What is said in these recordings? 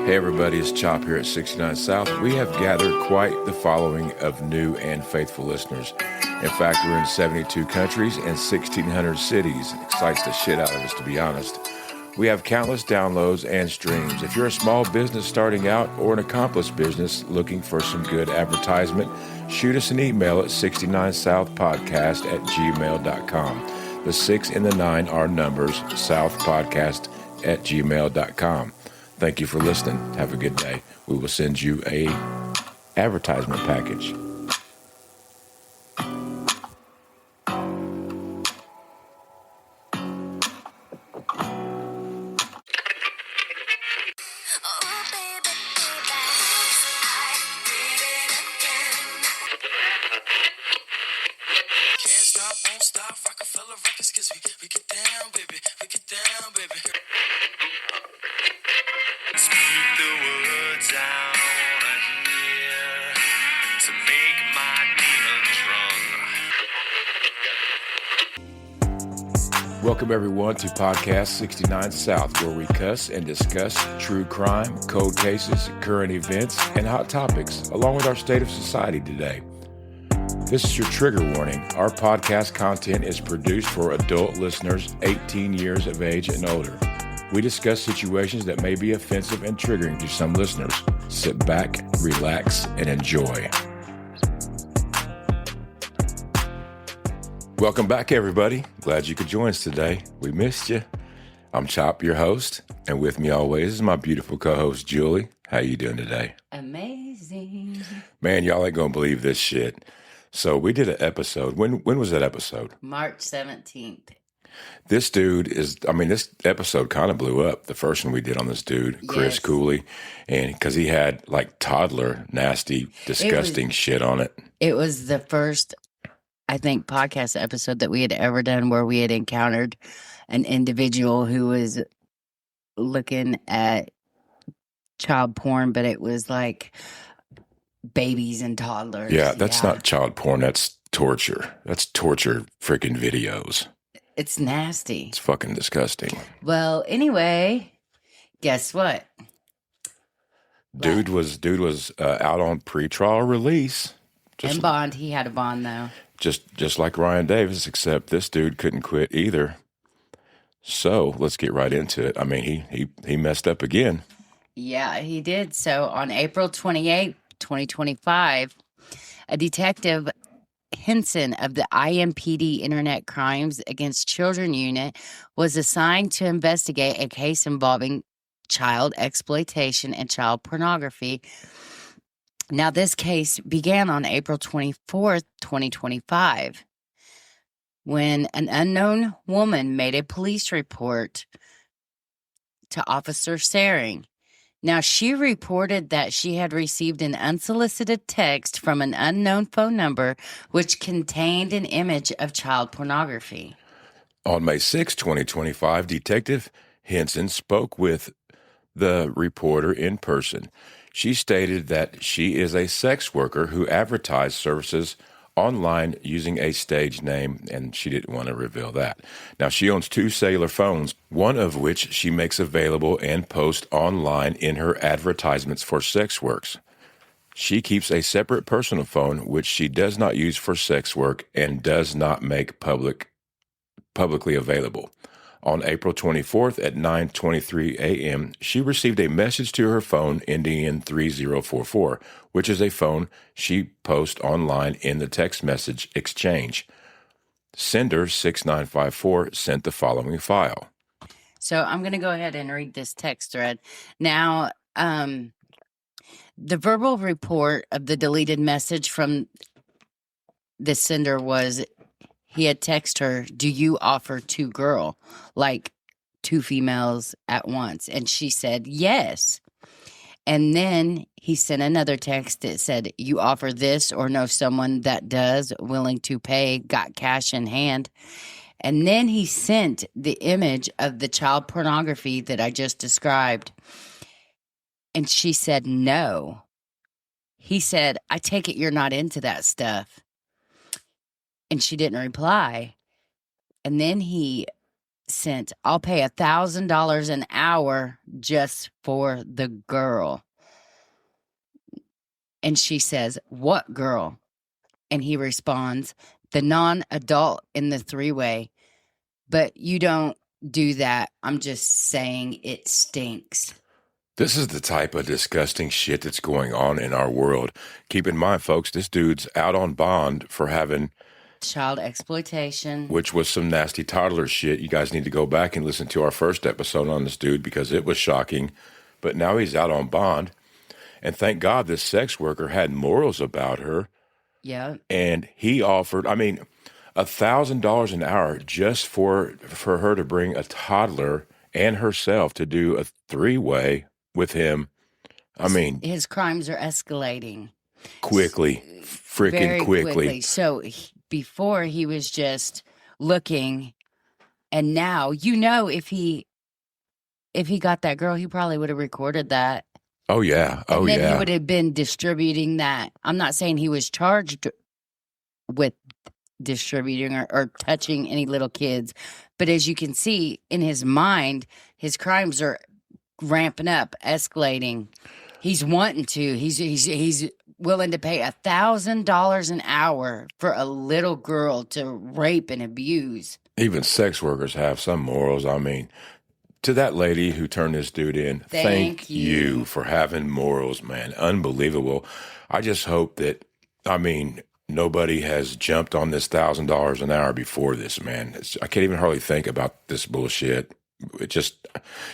Hey everybody, it's Chop here at 69 South. We have gathered quite the following of new and faithful listeners. In fact, we're in 72 countries and 1,600 cities. It excites the shit out of us, to be honest. We have countless downloads and streams. If you're a small business starting out or an accomplished business looking for some good advertisement, shoot us an email at 69southpodcast@gmail.com. The 6 and the 9 are numbers, southpodcast@gmail.com. Thank you for listening. Have a good day. We will send you a advertisement package. Welcome everyone to Podcast 69 South, where we cuss and discuss true crime, cold cases, current events, and hot topics, along with our state of society today. This is your trigger warning. Our podcast content is produced for adult listeners 18 years of age and older. We discuss situations that may be offensive and triggering to some listeners. Sit back, relax, and enjoy. Welcome back, everybody. Glad you could join us today. We missed you. I'm Chop, your host, and with me always is my beautiful co-host, Julie. How you doing today? Amazing. Man, y'all ain't gonna believe this shit. So we did an episode. When was that episode? March 17th. This dude is, this episode kind of blew up. The first one we did on this dude, Chris Cooley, and because he had like toddler, nasty, disgusting shit on it. It was the first, I think, podcast episode that we had ever done where we had encountered an individual who was looking at child porn, but it was like babies and toddlers. Yeah, that's not child porn. That's torture. That's torture freaking videos. It's nasty. It's fucking disgusting. Well, anyway, guess what? Dude was out on pretrial release. And bond. He had a bond, though. Just like Ryan Davis, except this dude couldn't quit either. So let's get right into it. I mean, he messed up again. Yeah, he did. So on April 28th, 2025, a Detective Henson of the IMPD Internet Crimes Against Children Unit was assigned to investigate a case involving child exploitation and child pornography. Now, this case began on April 24th, 2025, when an unknown woman made a police report to Officer Saring. Now, she reported that she had received an unsolicited text from an unknown phone number which contained an image of child pornography. On May 6, 2025, Detective Henson spoke with the reporter in person. She stated that she is a sex worker who advertised services online using a stage name, and she didn't want to reveal that. Now, she owns 2 cellular phones, one of which she makes available and posts online in her advertisements for sex works. She keeps a separate personal phone, which she does not use for sex work and does not make publicly available. On April 24th at 9:23 a.m., she received a message to her phone ending in 3044, which is a phone she posts online in the text message exchange. Sender 6954 sent the following file. So I'm going to go ahead and read this text thread. Now, the verbal report of the deleted message from the sender was, he had texted her, "Do you offer 2 girl, like 2 females at once?" And she said, "Yes." And then he sent another text that said, "You offer this or know someone that does, willing to pay, got cash in hand." And then he sent the image of the child pornography that I just described. And she said, "No." He said, "I take it you're not into that stuff." And she didn't reply. And then he sent, "I'll pay $1,000 an hour just for the girl." And she says, "What girl?" And he responds, "The non-adult in the three-way. But you don't do that. I'm just saying it stinks." This is the type of disgusting shit that's going on in our world. Keep in mind, folks, this dude's out on bond for having Child exploitation. which was some nasty toddler shit. You guys need to go back and listen to our first episode on this dude because it was shocking. But now he's out on bond. And thank God this sex worker had morals about her. Yeah. And he offered, $1,000 an hour just for her to bring a toddler and herself to do a three-way with him. His crimes are escalating Quickly, freaking very quickly. So before he was just looking, and now, if he got that girl, he probably would have recorded that. Oh yeah. And then he would have been distributing that. I'm not saying he was charged with distributing or touching any little kids, but as you can see in his mind, his crimes are ramping up, escalating. He's wanting to. He's willing to pay $1,000 an hour for a little girl to rape and abuse. Even sex workers have some morals. To that lady who turned this dude in, thank you for having morals, man. Unbelievable. I just hope that, nobody has jumped on this $1,000 an hour before this, man. I can't even hardly think about this bullshit. It just,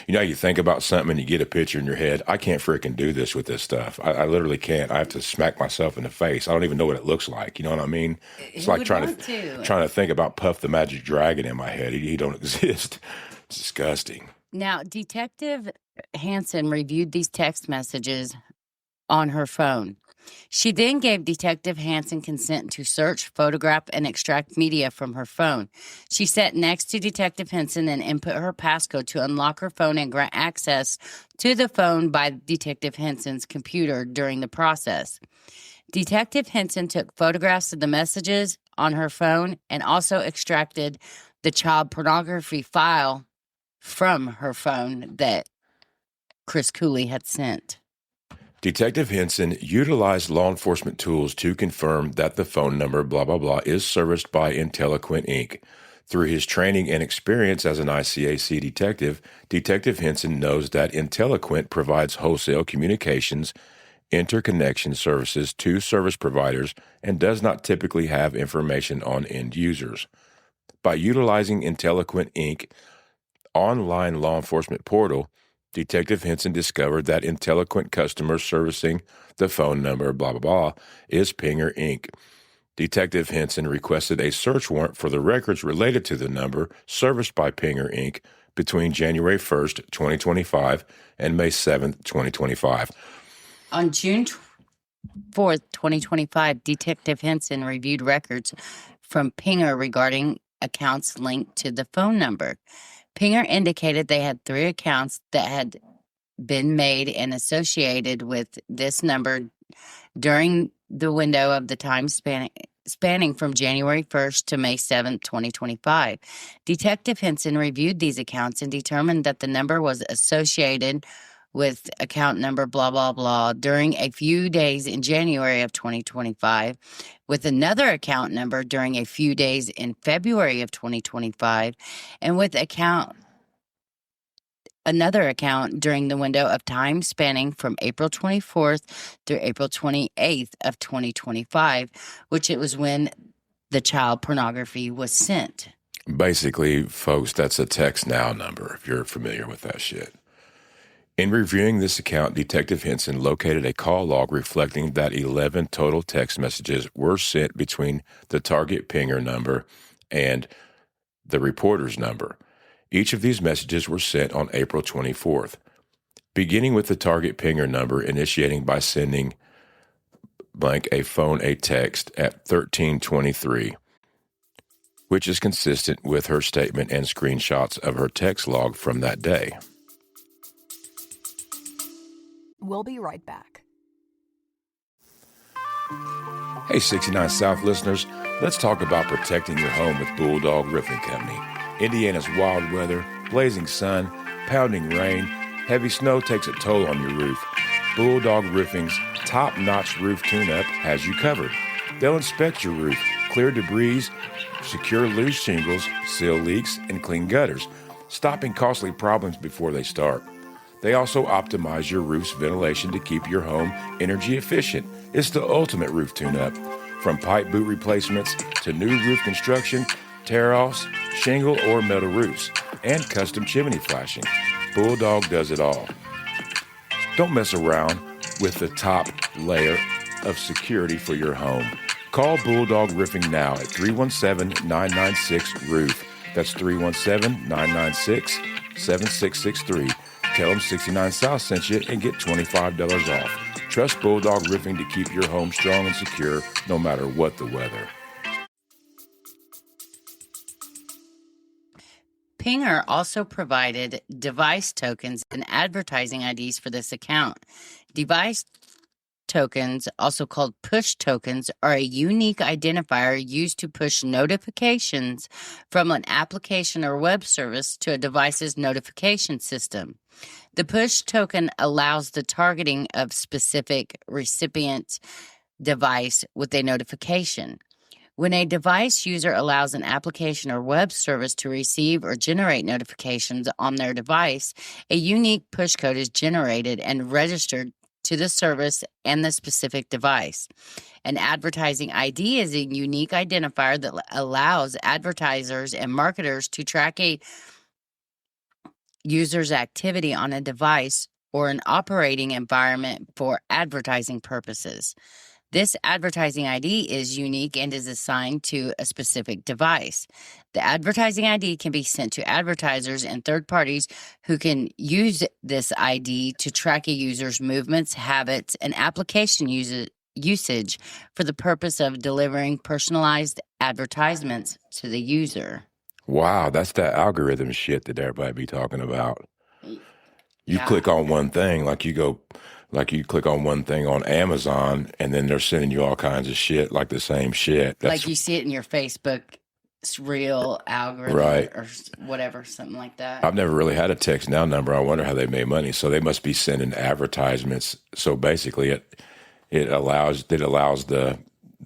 you think about something and you get a picture in your head. I can't freaking do this with this stuff. I literally can't. I have to smack myself in the face. I don't even know what it looks like. You know what I mean? It's like trying to think about Puff the Magic Dragon in my head. He don't exist. It's disgusting. Now, Detective Henson reviewed these text messages on her phone. She then gave Detective Henson consent to search, photograph, and extract media from her phone. She sat next to Detective Henson and input her passcode to unlock her phone and grant access to the phone by Detective Henson's computer during the process. Detective Henson took photographs of the messages on her phone and also extracted the child pornography file from her phone that Chris Cooley had sent. Detective Henson utilized law enforcement tools to confirm that the phone number blah, blah, blah is serviced by Intelliquent Inc. Through his training and experience as an ICAC detective, Detective Henson knows that Intelliquent provides wholesale communications, interconnection services to service providers, and does not typically have information on end users. By utilizing Intelliquent Inc. online law enforcement portal, Detective Henson discovered that Intelliquent customers servicing the phone number blah, blah, blah is Pinger Inc. Detective Henson requested a search warrant for the records related to the number serviced by Pinger Inc. between January 1st, 2025 and May 7th, 2025. On June 4th, 2025, Detective Henson reviewed records from Pinger regarding accounts linked to the phone number. Pinger indicated they had 3 accounts that had been made and associated with this number during the window of the time spanning from January 1st to May 7th, 2025. Detective Henson reviewed these accounts and determined that the number was associated with account number blah, blah, blah during a few days in January of 2025, with another account number during a few days in February of 2025, and with another account during the window of time spanning from April 24th through April 28th of 2025, which it was when the child pornography was sent. Basically, folks, that's a text now number, if you're familiar with that shit. In reviewing this account, Detective Henson located a call log reflecting that 11 total text messages were sent between the target Pinger number and the reporter's number. Each of these messages were sent on April 24th, beginning with the target Pinger number initiating by sending blank a text at 1323, which is consistent with her statement and screenshots of her text log from that day. We'll be right back. Hey, 69 South listeners, let's talk about protecting your home with Bulldog Roofing Company. Indiana's wild weather, blazing sun, pounding rain, heavy snow takes a toll on your roof. Bulldog Roofing's top-notch roof tune-up has you covered. They'll inspect your roof, clear debris, secure loose shingles, seal leaks, and clean gutters, stopping costly problems before they start. They also optimize your roof's ventilation to keep your home energy efficient. It's the ultimate roof tune-up. From pipe boot replacements to new roof construction, tear-offs, shingle or metal roofs, and custom chimney flashing, Bulldog does it all. Don't mess around with the top layer of security for your home. Call Bulldog Roofing now at 317-996-ROOF. That's 317-996-7663. Tell them 69 South sent you and get $25 off. Trust Bulldog Roofing to keep your home strong and secure no matter what the weather. Pinger also provided device tokens and advertising IDs for this account. Device tokens, also called push tokens, are a unique identifier used to push notifications from an application or web service to a device's notification system. The push token allows the targeting of specific recipient device with a notification. When a device user allows an application or web service to receive or generate notifications on their device, a unique push code is generated and registered to the service and the specific device. An advertising ID is a unique identifier that allows advertisers and marketers to track a user's activity on a device or an operating environment for advertising purposes. This advertising ID is unique and is assigned to a specific device. The advertising ID can be sent to advertisers and third parties who can use this ID to track a user's movements, habits, and application usage for the purpose of delivering personalized advertisements to the user. Wow, that's that algorithm shit that everybody be talking about. You click on one thing, like you click on one thing on Amazon, and then they're sending you all kinds of shit, like the same shit. Like you see it in your Facebook reel algorithm, right, or whatever, something like that. I've never really had a text now number. I wonder how they made money. So they must be sending advertisements. So basically, it allows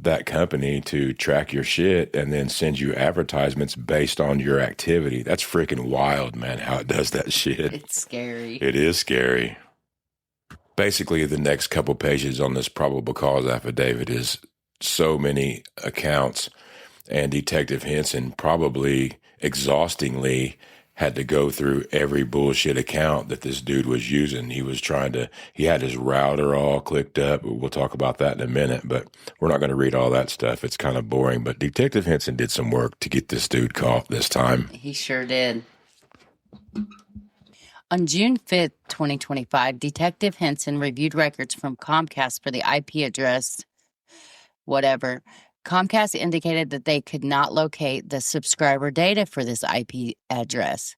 that company to track your shit and then send you advertisements based on your activity. That's freaking wild, man, how it does that shit. It's scary. It is scary. Basically, the next couple pages on this probable cause affidavit is so many accounts, and Detective Henson probably exhaustingly had to go through every bullshit account that this dude was using. He had his router all clicked up. We'll talk about that in a minute, but we're not going to read all that stuff. It's kind of boring, but Detective Henson did some work to get this dude caught this time. He sure did. On June 5th, 2025, Detective Henson reviewed records from Comcast for the IP address, whatever. Comcast indicated that they could not locate the subscriber data for this IP address.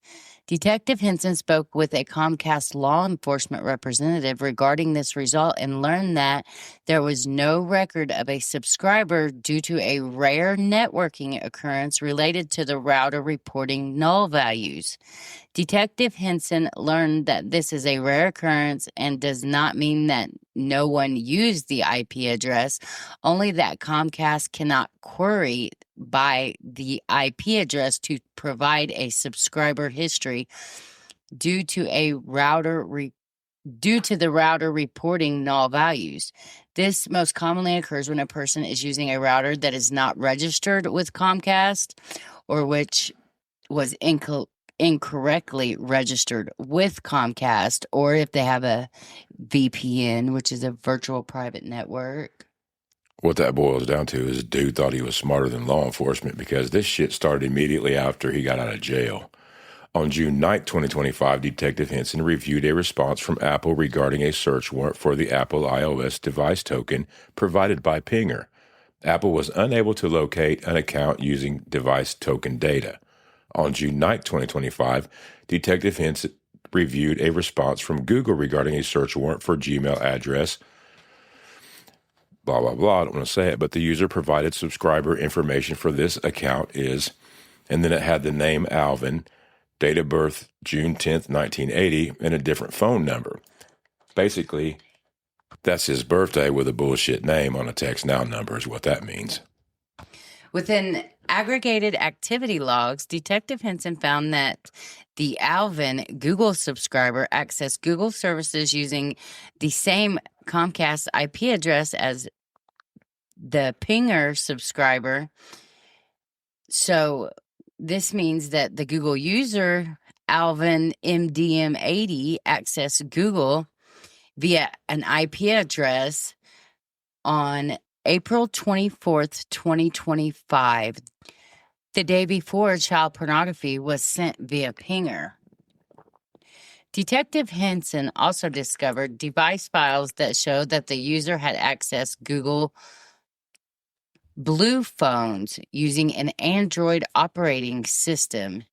Detective Henson spoke with a Comcast law enforcement representative regarding this result and learned that there was no record of a subscriber due to a rare networking occurrence related to the router reporting null values. Detective Henson learned that this is a rare occurrence and does not mean that no one used the IP address, only that Comcast cannot query by the IP address to provide a subscriber history due to the router reporting null values. This most commonly occurs when a person is using a router that is not registered with Comcast or which was incorrectly registered with Comcast, or if they have a VPN, which is a virtual private network. What that boils down to is dude thought he was smarter than law enforcement, because this shit started immediately after he got out of jail. On June 9, 2025, Detective Henson reviewed a response from Apple regarding a search warrant for the Apple iOS device token provided by Pinger. Apple was unable to locate an account using device token data. On June 9, 2025, Detective Henson reviewed a response from Google regarding a search warrant for Gmail address, blah, blah, blah, I don't want to say it, but the user provided subscriber information for this account is and then it had the name Alvin, date of birth June 10th, 1980, and a different phone number. Basically, that's his birthday with a bullshit name on a text now number is what that means. Within aggregated activity logs, Detective Henson found that the Alvin Google subscriber accessed Google services using the same Comcast IP address as the Pinger subscriber. So this means that the Google user, Alvin MDM80, accessed Google via an IP address on April 24th, 2025, the day before child pornography was sent via Pinger. Detective Henson also discovered device files that showed that the user had accessed Google Blue phones using an Android operating system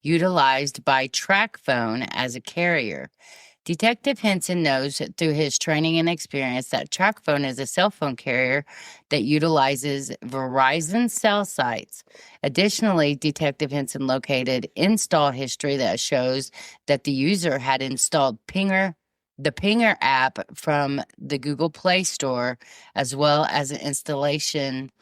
utilized by TracFone as a carrier. Detective Henson knows through his training and experience that TracFone is a cell phone carrier that utilizes Verizon cell sites. Additionally, Detective Henson located install history that shows that the user had installed the Pinger app from the Google Play Store, as well as an installation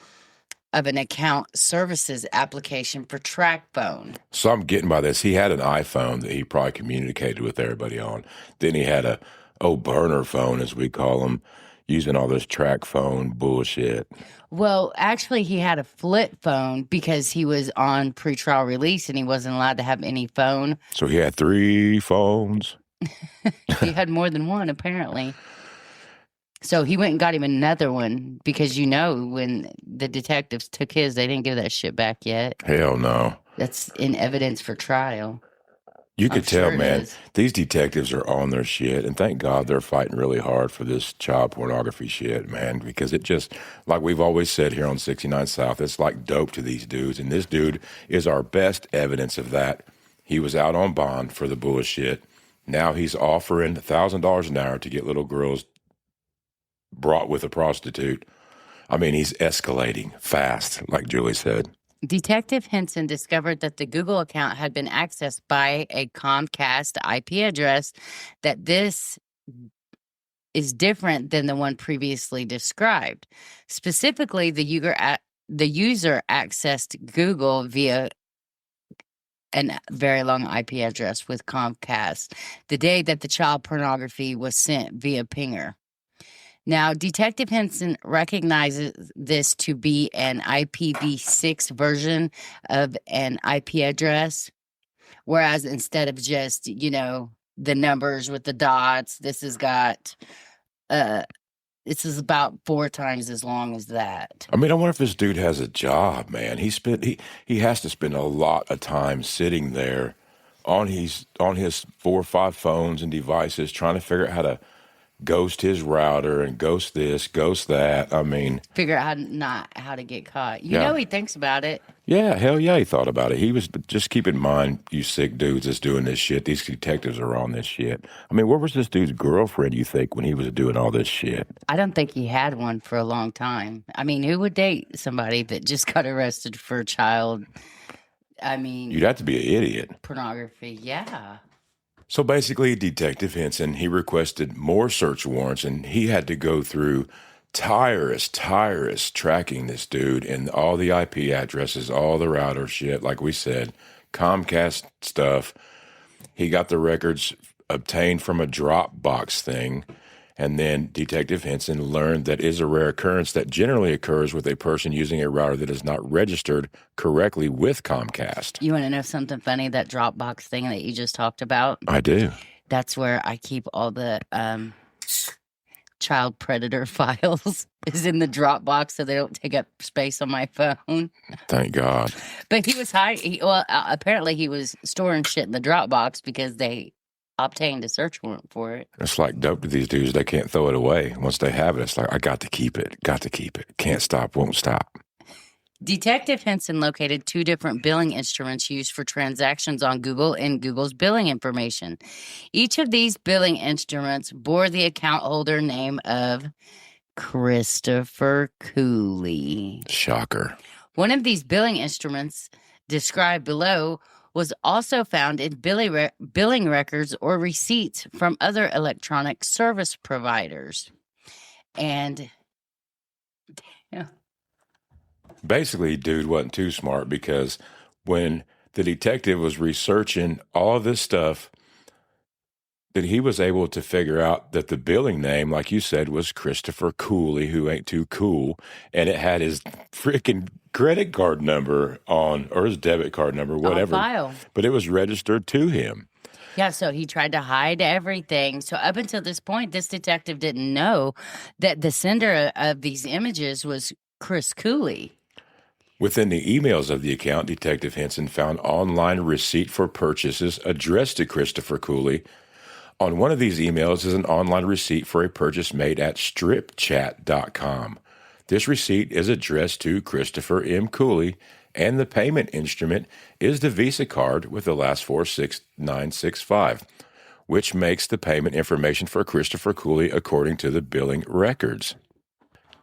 of an account services application for TracFone. So I'm getting by this. He had an iPhone that he probably communicated with everybody on. Then he had a burner phone, as we call them, using all this TracFone bullshit. Well, actually, he had a flip phone because he was on pretrial release and he wasn't allowed to have any phone. So he had 3 phones. He had more than one, apparently. So he went and got him another one because, when the detectives took his, they didn't give that shit back yet. Hell no. That's in evidence for trial. You could tell, man, these detectives are on their shit, and thank God they're fighting really hard for this child pornography shit, man, because it just, like we've always said here on 69 South, it's like dope to these dudes, and this dude is our best evidence of that. He was out on bond for the bullshit. Now he's offering $1,000 an hour to get little girls brought with a prostitute. I mean, he's escalating fast, like Julie said. Detective Henson discovered that the Google account had been accessed by a Comcast IP address, that this is different than the one previously described. Specifically, the user accessed Google via a very long IP address with Comcast the day that the child pornography was sent via Pinger. Now, Detective Henson recognizes this to be an IPv6 version of an IP address, whereas instead of just, the numbers with the dots, this is about 4 times as long as that. I mean, I wonder if this dude has a job, man. He has to spend a lot of time sitting there on his 4 or 5 phones and devices trying to figure out how to ghost his router and ghost this, ghost that. I mean, figure out how to get caught. He thinks about it. Yeah, hell yeah, he thought about it. He was, just keep in mind, you sick dudes that's doing this shit. These detectives are on this shit. I mean, where was this dude's girlfriend, you think, when he was doing all this shit? I don't think he had one for a long time. I mean, who would date somebody that just got arrested for child? I mean, you'd have to be an idiot. Pornography, yeah. So basically, Detective Henson, he requested more search warrants, and he had to go through tireless tracking this dude and all the IP addresses, all the router shit, like we said, Comcast stuff. He got the records obtained from a Dropbox thing, and then Detective Henson learned that is a rare occurrence that generally occurs with a person using a router that is not registered correctly with Comcast. You want to know something funny? That Dropbox thing that you just talked about? I do. That's where I keep all the child predator files is in the Dropbox, so they don't take up space on my phone. Thank God. But he was apparently he was storing shit in the Dropbox because they obtained a search warrant for it. It's like dope to these dudes. They can't throw it away. Once they have it, it's like, I got to keep it. Can't stop, won't stop. Detective Henson located 2 different billing instruments used for transactions on Google in Google's billing information. Each of these billing instruments bore the account holder name of Christopher Cooley. Shocker. One of these billing instruments described below was also found in billing records or receipts from other electronic service providers. And yeah, Basically, dude wasn't too smart because when the detective was researching all of this stuff, that he was able to figure out that the billing name, like you said, was Christopher Cooley, who ain't too cool, and it had his freaking credit card number on, or his debit card number, whatever. on file. But it was registered to him. Yeah, so he tried to hide everything. So up until this point, this detective didn't know that the sender of these images was Chris Cooley. Within the emails of the account, Detective Henson found online receipt for purchases addressed to Christopher Cooley. On one of these emails is an online receipt for a purchase made at stripchat.com. This receipt is addressed to Christopher M. Cooley, and the payment instrument is the Visa card with the last four 6965, which makes the payment information for Christopher Cooley according to the billing records.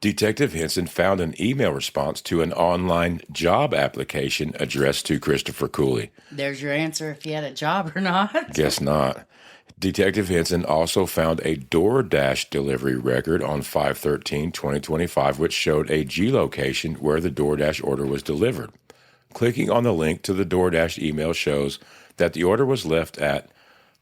Detective Henson found an email response to an online job application addressed to Christopher Cooley. There's your answer if you had a job or not. Guess not. Detective Henson also found a DoorDash delivery record on 5/13/2025, which showed a geolocation where the DoorDash order was delivered. Clicking on the link to the DoorDash email shows that the order was left at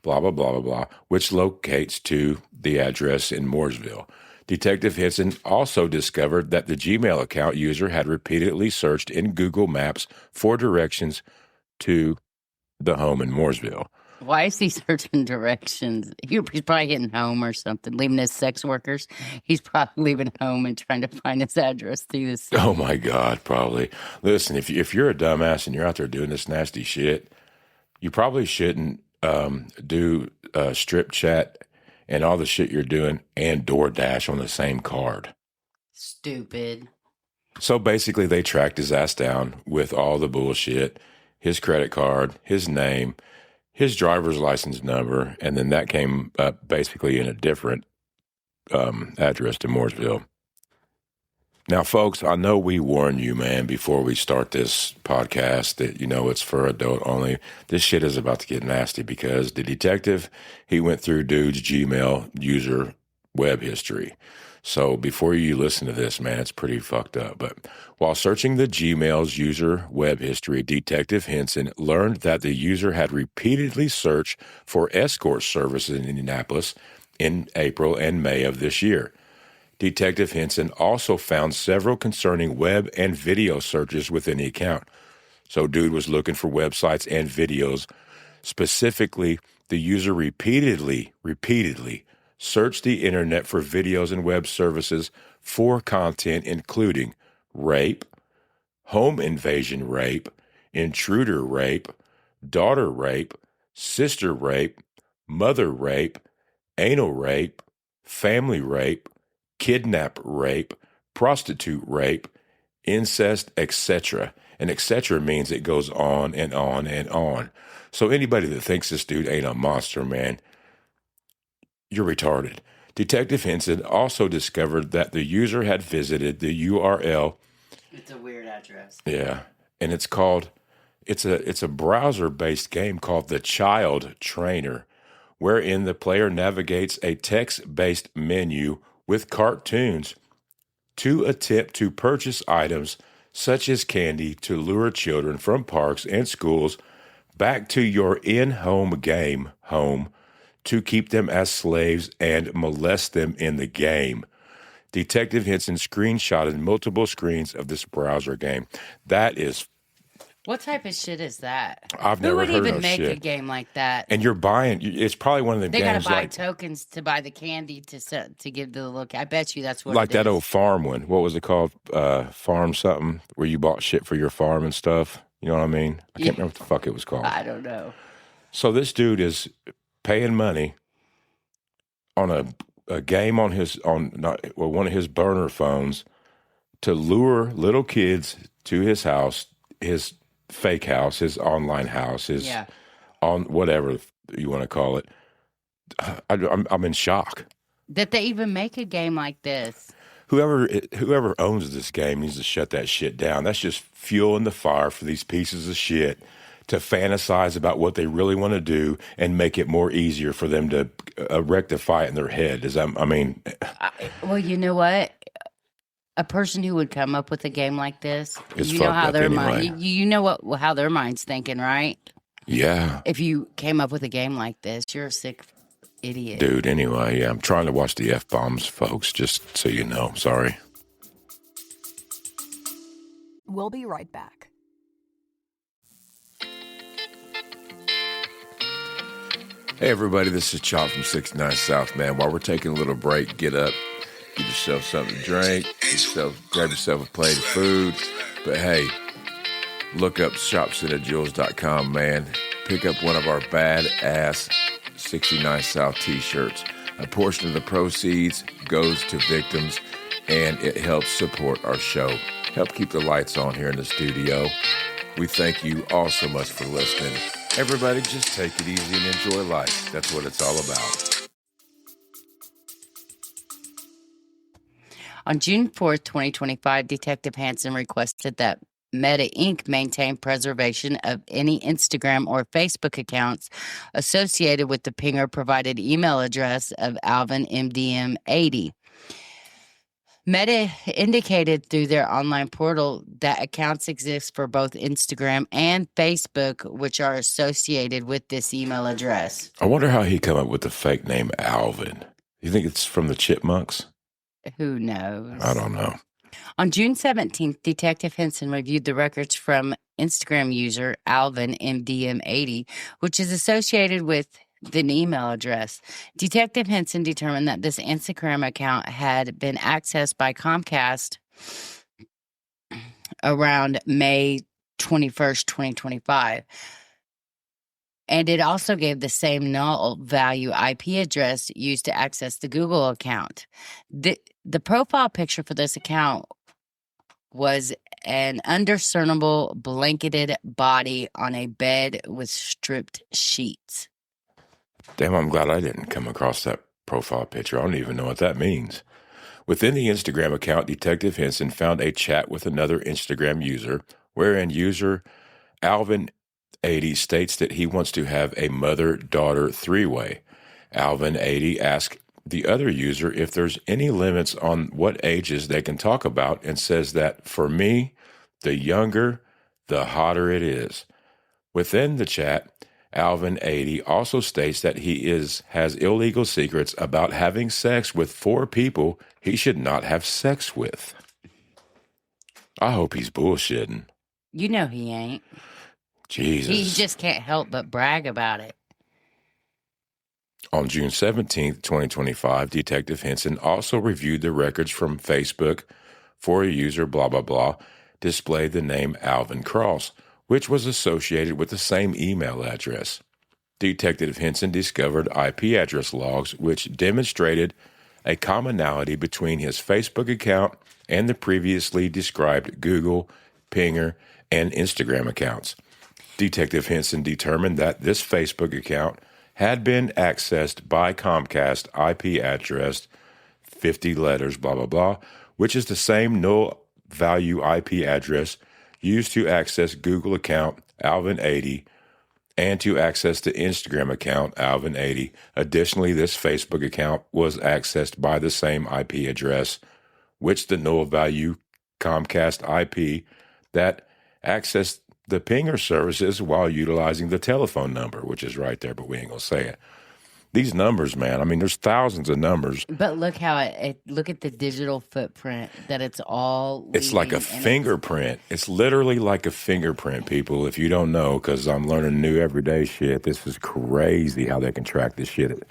blah, blah, blah, blah, blah, which locates to the address in Mooresville. Detective Henson also discovered that the Gmail account user had repeatedly searched in Google Maps for directions to the home in Mooresville. Why is he searching directions? He's probably getting home or something, leaving his sex workers. He's probably leaving home and trying to find his address through the city. Oh, my God, probably. Listen, if you're a dumbass and you're out there doing this nasty shit, you probably shouldn't do strip chat and all the shit you're doing and DoorDash on the same card. Stupid. So basically, they tracked his ass down with all the bullshit, his credit card, his name, his driver's license number, and then that came up basically in a different address to Mooresville. Now, folks, I know we warned you, man, before we start this podcast that, it's for adult only. This shit is about to get nasty because the detective, he went through dude's Gmail user web history. So before you listen to this, man, it's pretty fucked up. But while searching the Gmail's user web history, Detective Henson learned that the user had repeatedly searched for escort services in Indianapolis in April and May of this year. Detective Henson also found several concerning web and video searches within the account. So dude was looking for websites and videos. Specifically, the user repeatedly searched the internet for videos and web services for content including rape, home invasion rape, intruder rape, daughter rape, sister rape, mother rape, anal rape, family rape, kidnap rape, prostitute rape, incest, etc. And etc. means it goes on and on and on. So anybody that thinks this dude ain't a monster, man, you're retarded. Detective Henson also discovered that the user had visited the URL. It's a weird address. Yeah. And it's a browser-based game called The Child Trainer, wherein the player navigates a text-based menu with cartoons to attempt to purchase items such as candy to lure children from parks and schools back to your in-home game home to keep them as slaves and molest them in the game. Detective Henson screenshotted multiple screens of this browser game. That is... What type of shit is that? I've never heard of shit. Who would even make a game like that? And you're buying... It's probably one of them games. They got to buy like, tokens to buy the candy to give the look. I bet you that's what like it that is. old farm one. What was it called? Farm something, where you bought shit for your farm and stuff. You know what I mean? I can't remember what the fuck it was called. I don't know. So this dude is paying money on a game on one of his burner phones to lure little kids to his house, his fake house, his online house, his on whatever you want to call it. I'm in shock that they even make a game like this. whoever owns this game needs to shut that shit down. That's just fueling the fire for these pieces of shit to fantasize about what they really want to do and make it more easier for them to rectify it in their head. Well, you know what? A person who would come up with a game like this, It's you know fucked how up their anyway. mind, you know how their mind's thinking, right? Yeah. If you came up with a game like this, you're a sick idiot. Dude, anyway, yeah, I'm trying to watch the F-bombs, folks, just so you know. Sorry. We'll be right back. Hey, everybody, this is Chop from 69 South, man. While we're taking a little break, get up, get yourself something to drink, grab yourself a plate of food. But hey, look up shopcenterdjewels.com, man. Pick up one of our badass 69 South t-shirts. A portion of the proceeds goes to victims, and it helps support our show. Help keep the lights on here in the studio. We thank you all so much for listening. Everybody, just take it easy and enjoy life. That's what it's all about. On June 4th, 2025, Detective Henson requested that Meta Inc. maintain preservation of any Instagram or Facebook accounts associated with the Pinger-provided email address of Alvin MDM80. Meta indicated through their online portal that accounts exist for both Instagram and Facebook, which are associated with this email address. I wonder how he come up with the fake name Alvin. You think it's from the Chipmunks? Who knows? I don't know. On June 17th, Detective Henson reviewed the records from Instagram user Alvin MDM80, which is associated with the email address. Detective Henson determined that this Instagram account had been accessed by Comcast around May 21st, 2025. And it also gave the same null value IP address used to access the Google account. The profile picture for this account was an undiscernible blanketed body on a bed with stripped sheets. Damn, I'm glad I didn't come across that profile picture. I don't even know what that means. Within the Instagram account, Detective Henson found a chat with another Instagram user, wherein user Alvin80 states that he wants to have a mother-daughter three-way. Alvin80 asks the other user if there's any limits on what ages they can talk about and says that, for me, the younger, the hotter it is. Within the chat, Alvin80 also states that he has illegal secrets about having sex with 4 people he should not have sex with. I hope he's bullshitting. You know he ain't. Jesus. He just can't help but brag about it. On June 17th, 2025, Detective Henson also reviewed the records from Facebook for a user blah, blah, blah, displayed the name Alvin Cross, which was associated with the same email address. Detective Henson discovered IP address logs which demonstrated a commonality between his Facebook account and the previously described Google, Pinger, and Instagram accounts. Detective Henson determined that this Facebook account had been accessed by Comcast IP address 50 letters, blah, blah, blah, which is the same null value IP address used to access Google account Alvin80 and to access the Instagram account Alvin80. Additionally, this Facebook account was accessed by the same IP address, which the null value Comcast IP that accessed the Pinger services while utilizing the telephone number, which is right there, but we ain't gonna say it. These numbers, man, I mean, there's thousands of numbers. But look how look at the digital footprint that it's all It's like a fingerprint. It's literally like a fingerprint, people, if you don't know, because I'm learning new everyday shit. This is crazy how they can track this shit.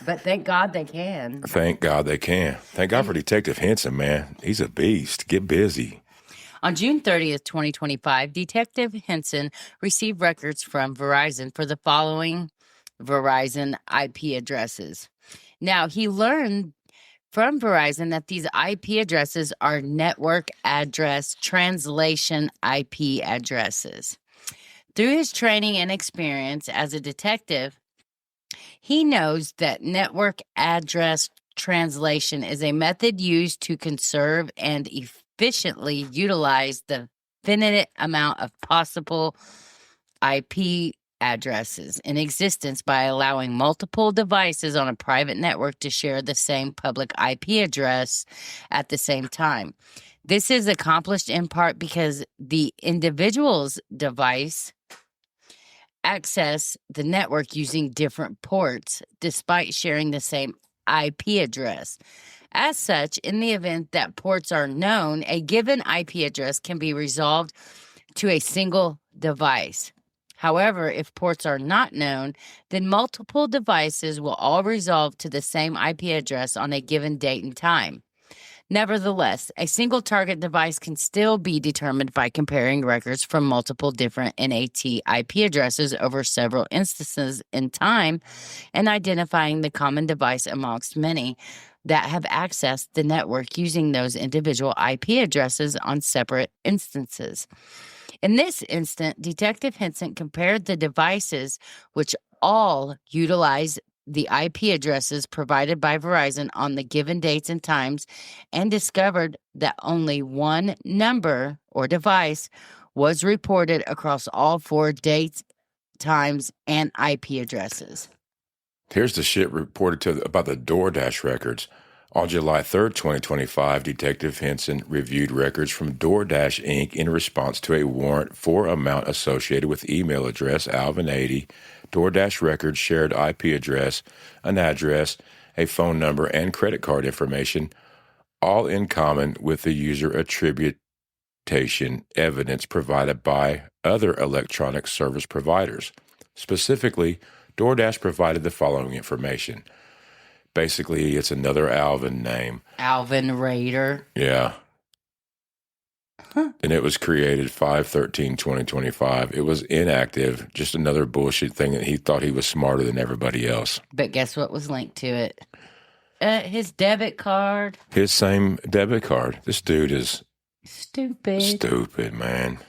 But thank God they can. Thank God they can. Thank God for Detective Henson, man. He's a beast. Get busy. On June 30th, 2025, Detective Henson received records from Verizon for the following Verizon IP addresses. Now, he learned from Verizon that these IP addresses are network address translation IP addresses. Through his training and experience as a detective, he knows that network address translation is a method used to conserve and efficiently utilize the finite amount of possible IP addresses in existence by allowing multiple devices on a private network to share the same public IP address at the same time. This is accomplished in part because the individual's device access the network using different ports despite sharing the same IP address. As such, in the event that ports are known, a given IP address can be resolved to a single device. However, if ports are not known, then multiple devices will all resolve to the same IP address on a given date and time. Nevertheless, a single target device can still be determined by comparing records from multiple different NAT IP addresses over several instances in time and identifying the common device amongst many that have accessed the network using those individual IP addresses on separate instances. In this instant, Detective Henson compared the devices which all utilize the IP addresses provided by Verizon on the given dates and times and discovered that only one number or device was reported across all 4 dates, times, and IP addresses. Here's the shit reported about the DoorDash records. On July 3rd, 2025, Detective Henson reviewed records from DoorDash Inc. in response to a warrant for amount associated with email address Alvin80, DoorDash records shared IP address, an address, a phone number, and credit card information, all in common with the user attribution evidence provided by other electronic service providers. Specifically, DoorDash provided the following information. Basically, it's another Alvin name. Alvin Raider. Yeah. And it was created 5/13/2025. It was inactive, just another bullshit thing that he thought he was smarter than everybody else. But guess what was linked to it? His debit card. His same debit card. This dude is stupid. Stupid, man.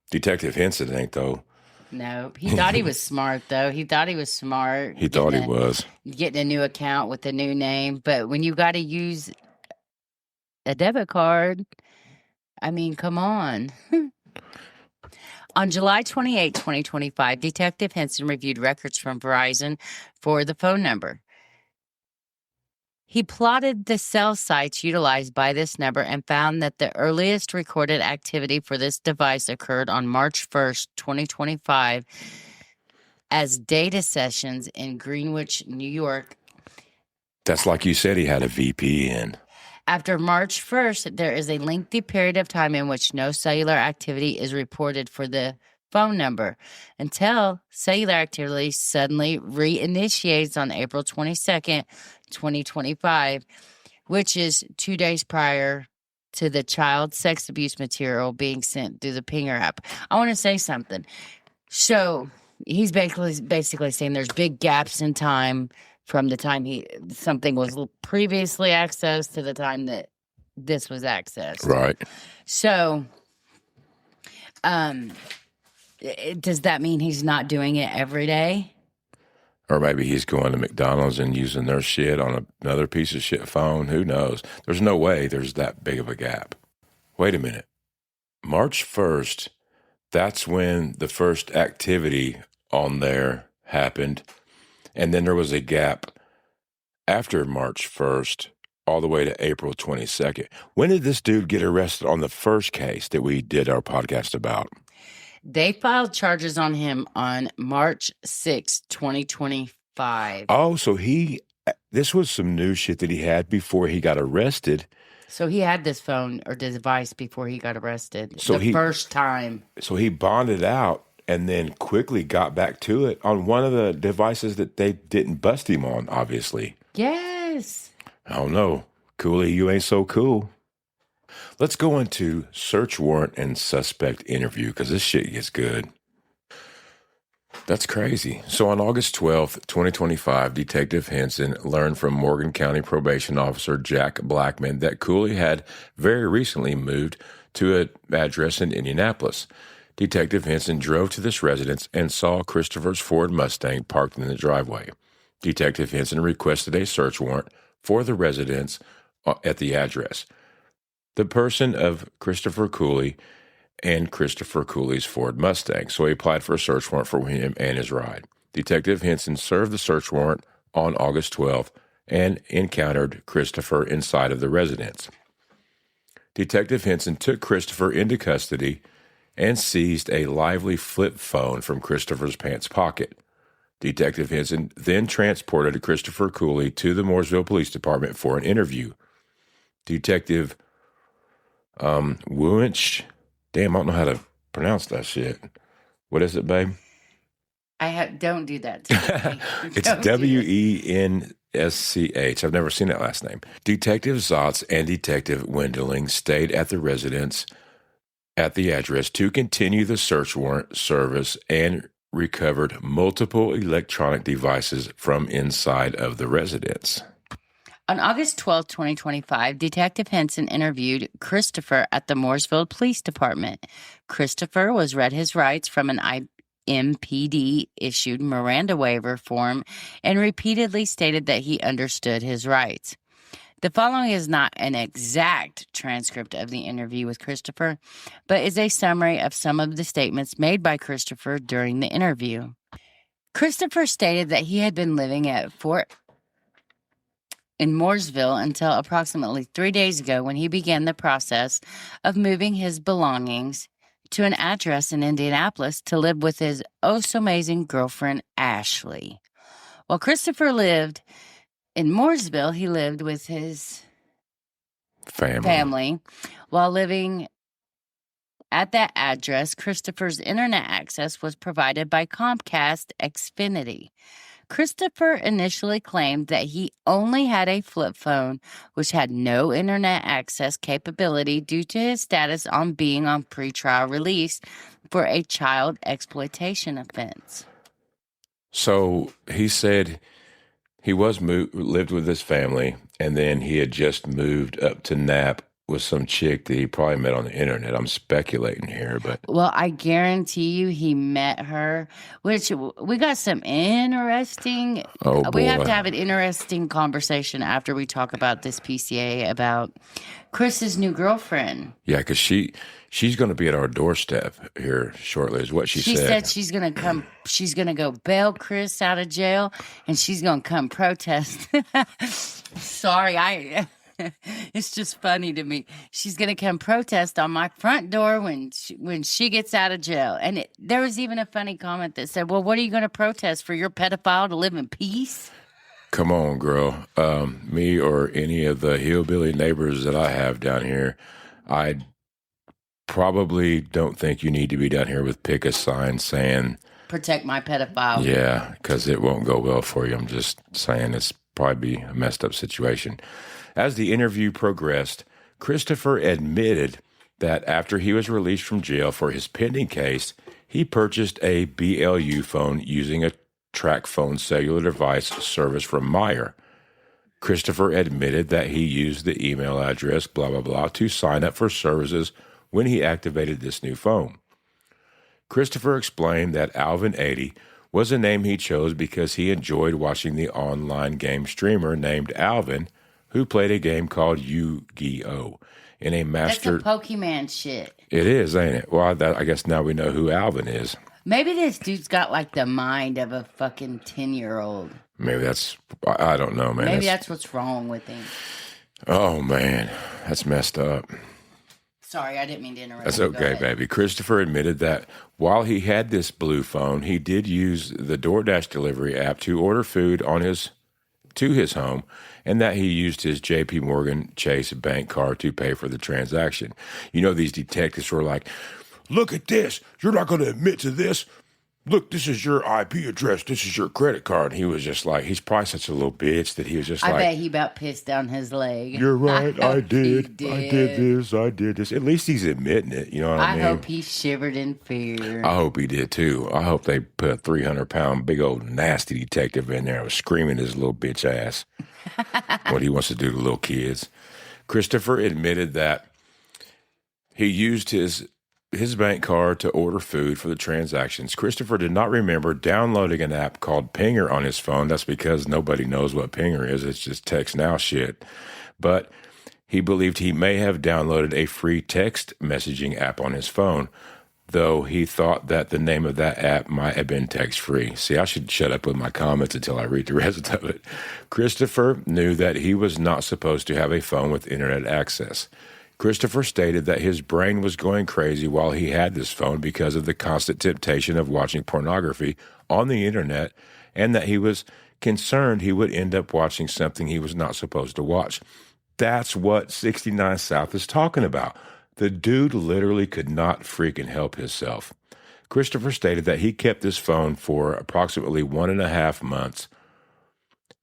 Detective Henson ain't, though. No, he thought he was smart, though. He thought he was smart. He thought he was. Getting a new account with a new name. But when you got to use a debit card, I mean, come on. On July 28, 2025, Detective Henson reviewed records from Verizon for the phone number. He plotted the cell sites utilized by this number and found that the earliest recorded activity for this device occurred on March 1st, 2025, as data sessions in Greenwich, New York. That's like you said, he had a VPN. After March 1st, there is a lengthy period of time in which no cellular activity is reported for the phone number until cellular activity suddenly reinitiates on April 22nd, 2025, which is 2 days prior to the child sex abuse material being sent through the Pinger app. I want to say something. So he's basically saying there's big gaps in time from the time something was previously accessed to the time that this was accessed. Right. So, does that mean he's not doing it every day? Or maybe he's going to McDonald's and using their shit on another piece of shit phone. Who knows? There's no way there's that big of a gap. Wait a minute. March 1st, that's when the first activity on there happened. And then there was a gap after March 1st all the way to April 22nd. When did this dude get arrested on the first case that we did our podcast about? They filed charges on him on March 6, 2025. Oh, so this was some new shit that he had before he got arrested. So he had this phone or device before he got arrested. So first time. So he bonded out and then quickly got back to it on one of the devices that they didn't bust him on, obviously. Yes. I don't know. Cooley, you ain't so cool. Let's go into search warrant and suspect interview because this shit gets good. That's crazy. So on August 12th, 2025, Detective Henson learned from Morgan County Probation Officer Jack Blackman that Cooley had very recently moved to an address in Indianapolis. Detective Henson drove to this residence and saw Christopher's Ford Mustang parked in the driveway. Detective Henson requested a search warrant for the residence at the address. The person of Christopher Cooley and Christopher Cooley's Ford Mustang, so he applied for a search warrant for him and his ride. Detective Henson served the search warrant on August 12th and encountered Christopher inside of the residence. Detective Henson took Christopher into custody and seized a lively flip phone from Christopher's pants pocket. Detective Henson then transported Christopher Cooley to the Mooresville Police Department for an interview. Detective Wunsch, damn, I don't know how to pronounce that shit. What is it, babe? Don't do that to me. It's Wensch. I've never seen that last name. Detective Zotz and Detective Wendling stayed at the residence at the address to continue the search warrant service and recovered multiple electronic devices from inside of the residence. On August 12, 2025, Detective Henson interviewed Christopher at the Mooresville Police Department. Christopher was read his rights from an IMPD-issued Miranda waiver form and repeatedly stated that he understood his rights. The following is not an exact transcript of the interview with Christopher, but is a summary of some of the statements made by Christopher during the interview. Christopher stated that he had been living at in Mooresville until approximately 3 days ago when he began the process of moving his belongings to an address in Indianapolis to live with his oh-so-amazing girlfriend, Ashley. While Christopher lived in Mooresville, he lived with his family. While living at that address, Christopher's internet access was provided by Comcast Xfinity. Christopher initially claimed that he only had a flip phone, which had no internet access capability due to his status on being on pretrial release for a child exploitation offense. So he said he lived with his family, and then he had just moved up to Nap with some chick that he probably met on the internet. I'm speculating here, but... Well, I guarantee you he met her, which we got some interesting... Oh, boy. We have to have an interesting conversation after we talk about this PCA about Chris's new girlfriend. Yeah, because she's going to be at our doorstep here shortly, is what she said. She said she's going to come, she's going to go bail Chris out of jail, and she's going to come protest. Sorry, it's just funny to me. She's going to come protest on my front door when she gets out of jail. And there was even a funny comment that said, well, what are you going to protest, for your pedophile to live in peace? Come on, girl. Me or any of the hillbilly neighbors that I have down here, I probably don't think you need to be down here with picket signs saying... Protect my pedophile. Yeah, because it won't go well for you. I'm just saying it's probably be a messed up situation. As the interview progressed, Christopher admitted that after he was released from jail for his pending case, he purchased a BLU phone using a track phone cellular device service from Meyer. Christopher admitted that he used the email address blah, blah, blah to sign up for services when he activated this new phone. Christopher explained that Alvin80 was a name he chose because he enjoyed watching the online game streamer named Alvin, who played a game called Yu-Gi-Oh! In a master... That's a Pokemon shit. It is, ain't it? Well, I guess now we know who Alvin is. Maybe this dude's got like the mind of a fucking 10-year-old. Maybe that's... I don't know, man. Maybe that's what's wrong with him. Oh, man. That's messed up. Sorry, I didn't mean to interrupt. That's okay, baby. Christopher admitted that while he had this blue phone, he did use the DoorDash delivery app to order food to his home, and that he used his J.P. Morgan Chase bank card to pay for the transaction. You know, these detectives were like, look at this. You're not going to admit to this. Look, this is your IP address. This is your credit card. And he was just like, he's probably such a little bitch that he was just I bet he about pissed down his leg. You're right. I did. Did. I did this. I did this. At least he's admitting it. You know what I mean? I hope he shivered in fear. I hope he did too. I hope they put a 300-pound big old nasty detective in there and was screaming his little bitch ass what he wants to do to little kids. Christopher admitted that he used his his bank card to order food for the transactions. Christopher did not remember downloading an app called Pinger on his phone. That's because nobody knows what Pinger is. It's just text now shit. But he believed he may have downloaded a free text messaging app on his phone, though he thought that the name of that app might have been text-free. See, I should shut up with my comments until I read the rest of it. Christopher knew that he was not supposed to have a phone with internet access. Christopher stated that his brain was going crazy while he had this phone because of the constant temptation of watching pornography on the internet, and that he was concerned he would end up watching something he was not supposed to watch. That's what 69 South is talking about. The dude literally could not freaking help himself. Christopher stated that he kept this phone for approximately 1.5 months,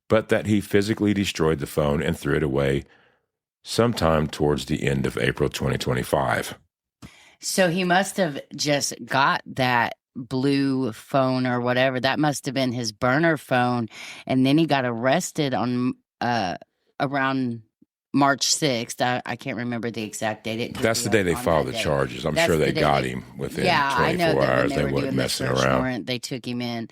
but that he physically destroyed the phone and threw it away sometime towards the end of April 2025. So he must have just got that blue phone or whatever. That must have been his burner phone. And then he got arrested on around March 6th. I can't remember the exact date. That's the day they filed the charges. I'm sure they got him within 24 hours. They weren't messing around. Warrant, they took him in.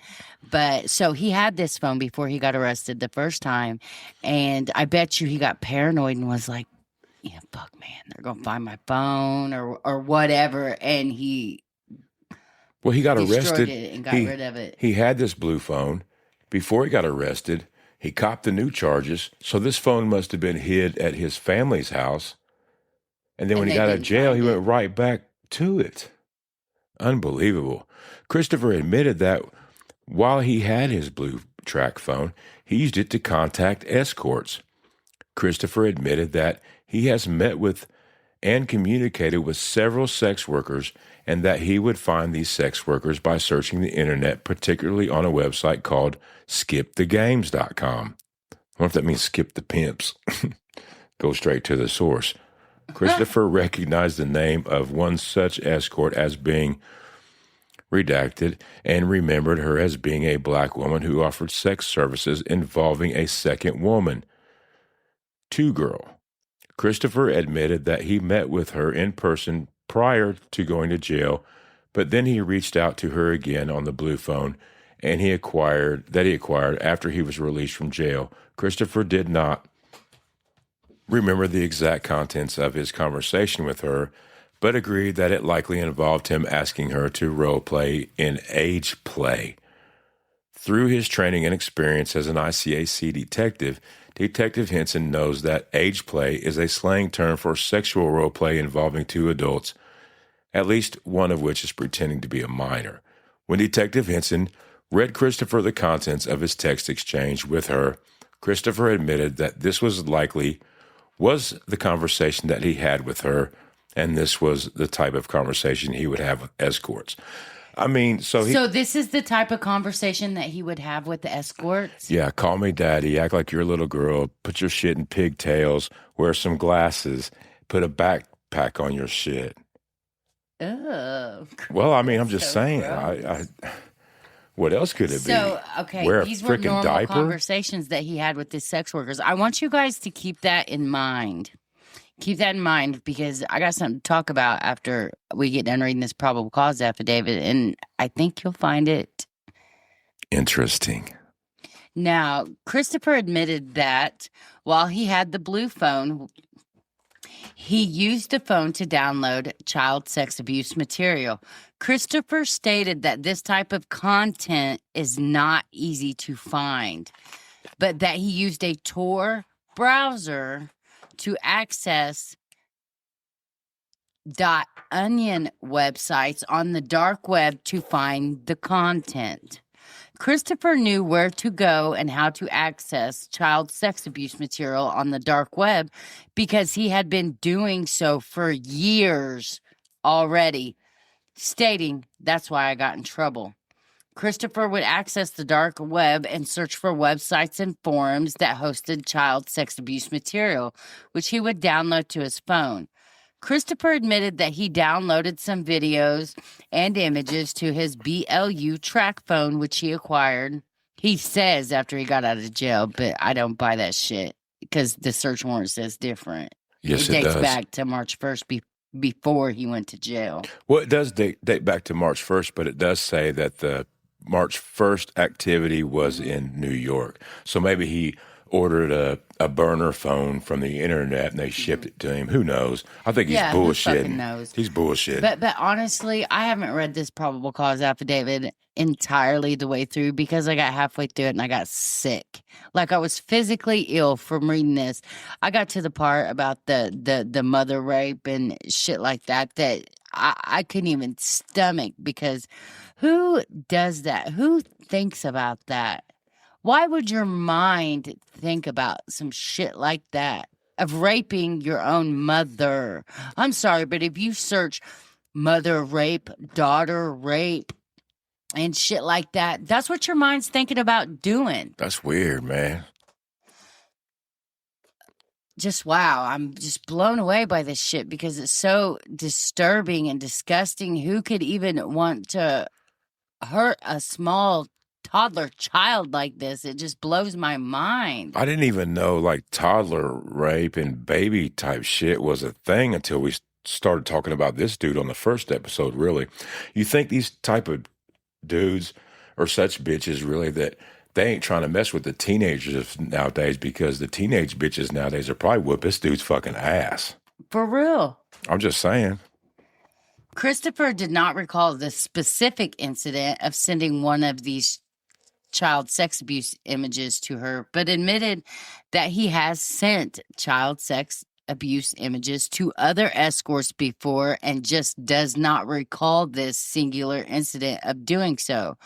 But so he had this phone before he got arrested the first time. And I bet you he got paranoid and was like, yeah, fuck, man, they're going to find my phone or whatever. And he got arrested and got rid of it. He had this blue phone. Before he got arrested, he copped the new charges. So this phone must have been hid at his family's house. And then when he got out of jail, he went right back to it. Unbelievable. Christopher admitted that while he had his blue track phone, he used it to contact escorts. Christopher admitted that he has met with and communicated with several sex workers, and that he would find these sex workers by searching the internet, particularly on a website called skipthegames.com. I wonder if that means skip the pimps. Go straight to the source. Christopher recognized the name of one such escort as being redacted and remembered her as being a black woman who offered sex services involving a second woman, Two-Girl. Christopher admitted that he met with her in person prior to going to jail, but then he reached out to her again on the blue phone and he acquired after he was released from jail. Christopher did not remember the exact contents of his conversation with her, but agreed that it likely involved him asking her to role play in age play. Through his training and experience as an ICAC detective, Detective Henson knows that age play is a slang term for sexual role play involving two adults, at least one of which is pretending to be a minor. When Detective Henson read Christopher the contents of his text exchange with her, Christopher admitted that this was the conversation that he had with her, and this was the type of conversation he would have with escorts. I mean, so this is the type of conversation that he would have with the escorts? Yeah, call me daddy, act like you're a little girl, put your shit in pigtails, wear some glasses, put a backpack on your shit. Oh. Well, I mean, I'm just saying. What else could it be? So, okay, wear these a were freaking normal diaper? Conversations that he had with his sex workers. I want you guys to keep that in mind. Keep that in mind because I got something to talk about after we get done reading this probable cause affidavit, and I think you'll find it interesting. Now, Christopher admitted that while he had the blue phone, he used the phone to download child sex abuse material. Christopher stated that this type of content is not easy to find, but that he used a Tor browser to access .onion websites on the dark web to find the content. Christopher knew where to go and how to access child sex abuse material on the dark web because he had been doing so for years already, stating, "That's why I got in trouble." Christopher would access the dark web and search for websites and forums that hosted child sex abuse material, which he would download to his phone. Christopher admitted that he downloaded some videos and images to his BLU track phone, which he acquired. He says after he got out of jail, but I don't buy that shit because the search warrant says different. Yes, it dates does. back to March 1st before he went to jail. Well, it does date back to March 1st, but it does say that the March 1st activity was in New York. So maybe he ordered a burner phone from the internet and they shipped it to him. Who knows? I think he's Yeah, who fucking bullshitting. knows? He's bullshitting. But honestly, I haven't read this probable cause affidavit entirely the way through because I got halfway through it and I got sick. Like I was physically ill from reading this. I got to the part about the mother rape and shit like that I couldn't even stomach because who does that? Who thinks about that? Why would your mind think about some shit like that? Of raping your own mother. I'm sorry, but if you search mother rape, daughter rape, and shit like that, that's what your mind's thinking about doing. That's weird, man. Just wow, I'm just blown away by this shit because it's so disturbing and disgusting. Who could even want to hurt a small toddler child like this? It just blows my mind. I didn't even know like toddler rape and baby type shit was a thing until we started talking about this dude on the first episode, really. You think these type of dudes are such bitches, really, that they ain't trying to mess with the teenagers nowadays because the teenage bitches nowadays are probably whoop this dude's fucking ass. For real. I'm just saying. Christopher did not recall the specific incident of sending one of these child sex abuse images to her, but admitted that he has sent child sex abuse images to other escorts before and just does not recall this singular incident of doing so.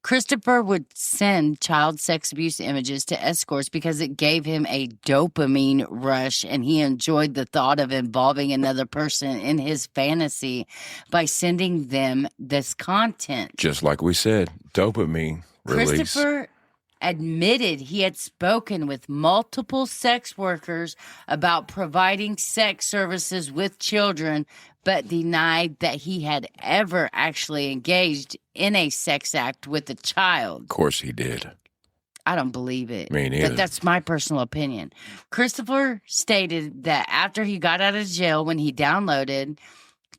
Christopher would send child sex abuse images to escorts because it gave him a dopamine rush and he enjoyed the thought of involving another person in his fantasy by sending them this content. Just like we said, dopamine release. Christopher admitted he had spoken with multiple sex workers about providing sex services with children, but denied that he had ever actually engaged in a sex act with a child. Of course he did. I don't believe it. Me neither. But that's my personal opinion. Christopher stated that after he got out of jail, when he downloaded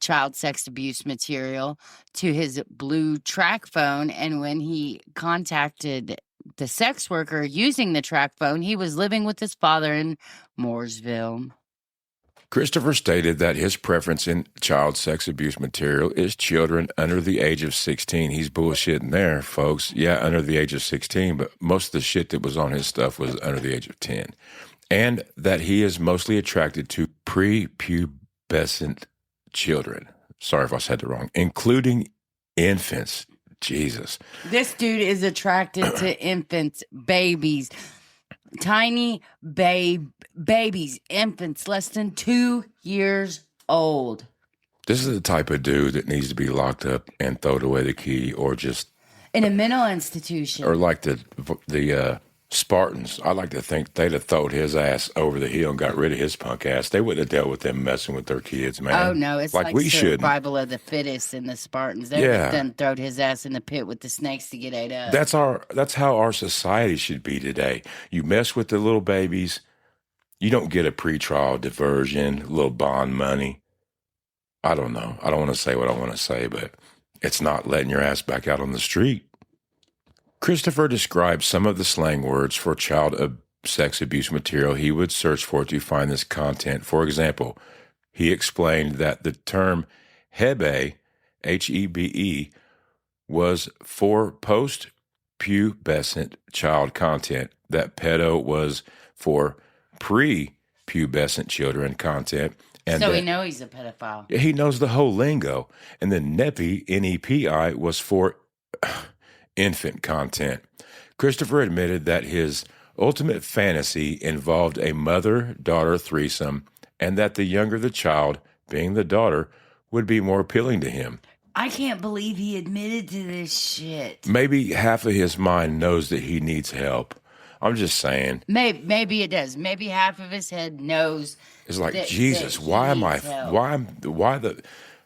child sex abuse material to his blue track phone, and when he contacted the sex worker using the track phone, he was living with his father in Mooresville. Christopher stated that his preference in child sex abuse material is children under the age of 16. He's bullshitting there, folks. Yeah, under the age of 16, but most of the shit that was on his stuff was under the age of 10. And that he is mostly attracted to prepubescent children. Sorry if I said it wrong. Including infants. Jesus. This dude is attracted to infants, babies, tiny babies, infants less than 2 years old. This is the type of dude that needs to be locked up and thrown away the key, or just in a mental institution. Or like the Spartans. I like to think they'd have thrown his ass over the hill and got rid of his punk ass. They wouldn't have dealt with them messing with their kids, man. Oh, no. It's like we survival of the fittest in the Spartans. They would have done throwed his ass in the pit with the snakes to get ate up. That's how our society should be today. You mess with the little babies, you don't get a pretrial diversion, a little bond money. I don't know. I don't want to say what I want to say, but it's not letting your ass back out on the street. Christopher described some of the slang words for child sex abuse material he would search for to find this content. For example, he explained that the term hebe, H-E-B-E, was for post-pubescent child content, that pedo was for pre-pubescent children content. And so we know he's a pedophile. He knows the whole lingo. And then NEPI, N-E-P-I, was for infant content. Christopher admitted that his ultimate fantasy involved a mother-daughter threesome and that the younger the child, being the daughter, would be more appealing to him. I can't believe he admitted to this shit. Maybe half of his mind knows that he needs help. I'm just saying. Maybe it does. Maybe half of his head knows. It's like, Jesus, why am I? Help. Why the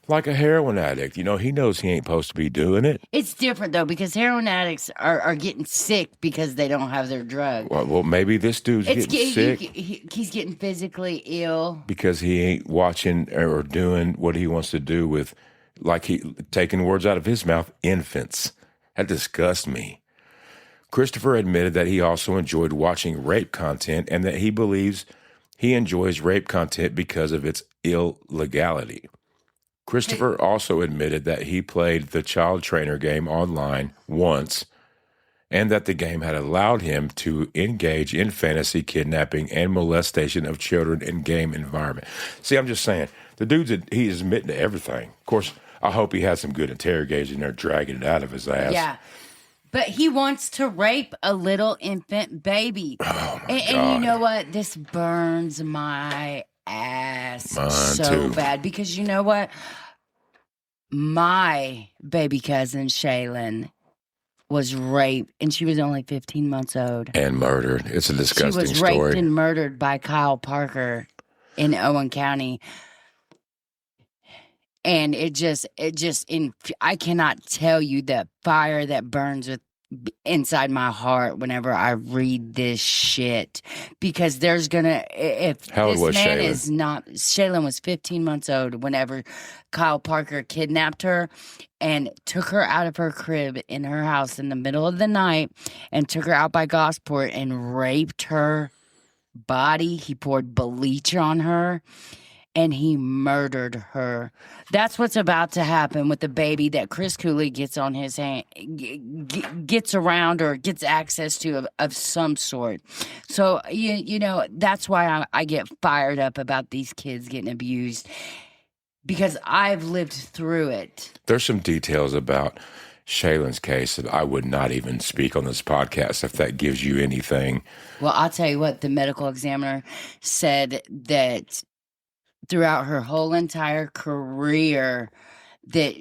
Like a heroin addict. He knows he ain't supposed to be doing it. It's different, though, because heroin addicts are getting sick because they don't have their drug. Well, maybe this dude's getting sick He's getting physically ill. because he ain't watching or doing what he wants to do with, like he taking words out of his mouth, infants. That disgusts me. Christopher admitted that he also enjoyed watching rape content and that he believes he enjoys rape content because of its illegality. Christopher also admitted that he played the child trainer game online once and that the game had allowed him to engage in fantasy kidnapping and molestation of children in game environment. See, I'm just saying, the he's admitting to everything. Of course, I hope he had some good interrogation there dragging it out of his ass. Yeah. But he wants to rape a little infant baby. Oh, my God. And you know what? This burns my ass too. bad because you know what? My baby cousin, Shaylin, was raped, and she was only 15 months old. And murdered. It's a disgusting story. She was raped story. and murdered by Kyle Parker in Owen County. And I cannot tell you the fire that burns inside my heart whenever I read this shit, because there's gonna, if How old this was man Shaylin? is not, Shaylin was 15 months old whenever Kyle Parker kidnapped her and took her out of her crib in her house in the middle of the night and took her out by Gosport and raped her body. He poured bleach on her and he murdered her. That's what's about to happen with the baby that Chris Cooley gets on his hand, gets around or gets access to of some sort. So, you know, that's why I get fired up about these kids getting abused, because I've lived through it. There's some details about Shaylin's case that I would not even speak on this podcast if that gives you anything. Well, I'll tell you what, the medical examiner said that throughout her whole entire career that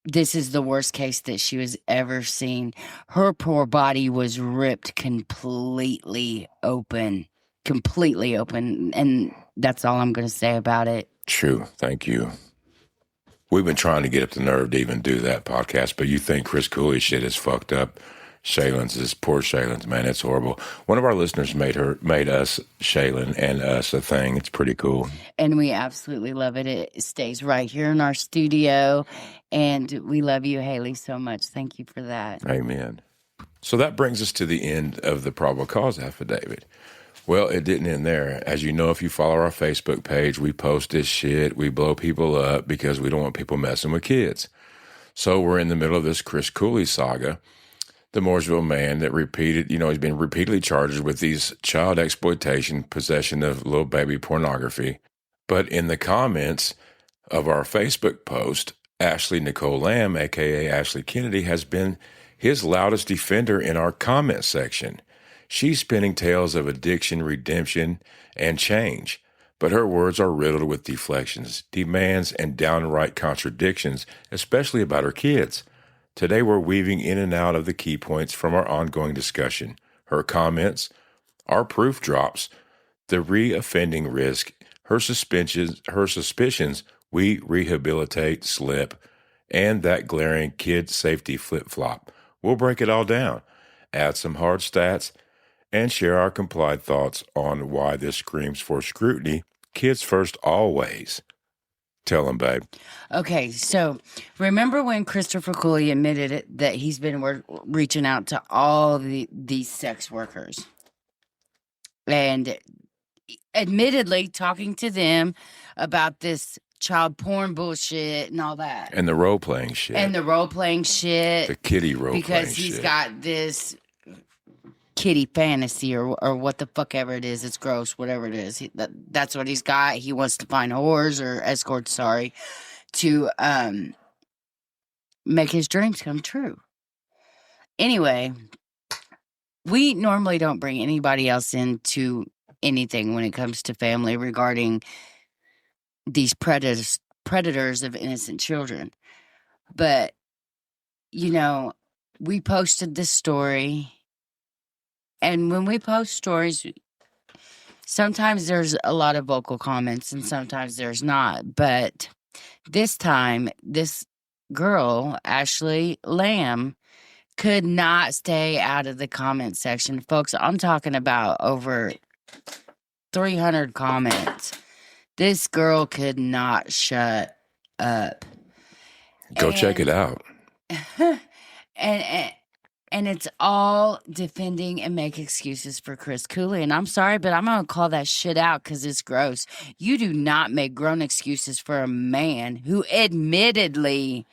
this is the worst case that she was ever seen. Her poor body was ripped completely open. And that's all I'm going to say about it. True. Thank you. We've been trying to get up the nerve to even do that podcast, but you think Chris Cooley's shit is fucked up. Poor Shaylin's, man, it's horrible. One of our listeners made us, Shaylin, and us a thing. It's pretty cool. And we absolutely love it. It stays right here in our studio. And we love you, Haley, so much. Thank you for that. Amen. So that brings us to the end of the probable cause affidavit. Well, it didn't end there. As you know, if you follow our Facebook page, we post this shit. We blow people up because we don't want people messing with kids. So we're in the middle of this Chris Cooley saga. The Mooresville man that he's been repeatedly charged with these child exploitation, possession of little baby pornography. But in the comments of our Facebook post, Ashley Nicole Lamb, a.k.a. Ashley Kennedy, has been his loudest defender in our comment section. She's spinning tales of addiction, redemption, and change. But her words are riddled with deflections, demands, and downright contradictions, especially about her kids. Today, we're weaving in and out of the key points from our ongoing discussion. Her comments, our proof drops, the re-offending risk, her suspicions, we rehabilitate slip, and that glaring kid safety flip-flop. We'll break it all down, add some hard stats, and share our complied thoughts on why this screams for scrutiny. Kids first always. Tell them, babe. Okay, so remember when Christopher Cooley admitted that he's been reaching out to all these sex workers and admittedly talking to them about this child porn bullshit and all that. And the role-playing shit. The kitty role-playing shit. Because he's got this kitty fantasy or what the fuck ever it is. It's gross, whatever it is. That's what he's got. He wants to find whores or escorts, to make his dreams come true. Anyway, we normally don't bring anybody else into anything when it comes to family regarding these predators of innocent children. But, you know, we posted this story. And when we post stories, sometimes there's a lot of vocal comments and sometimes there's not. But This time, this girl, Ashley Lamb, could not stay out of the comment section. Folks, I'm talking about over 300 comments. This girl could not shut up. Go check it out. And it's all defending and make excuses for Chris Cooley. And I'm sorry, but I'm going to call that shit out because it's gross. You do not make grown excuses for a man who admittedly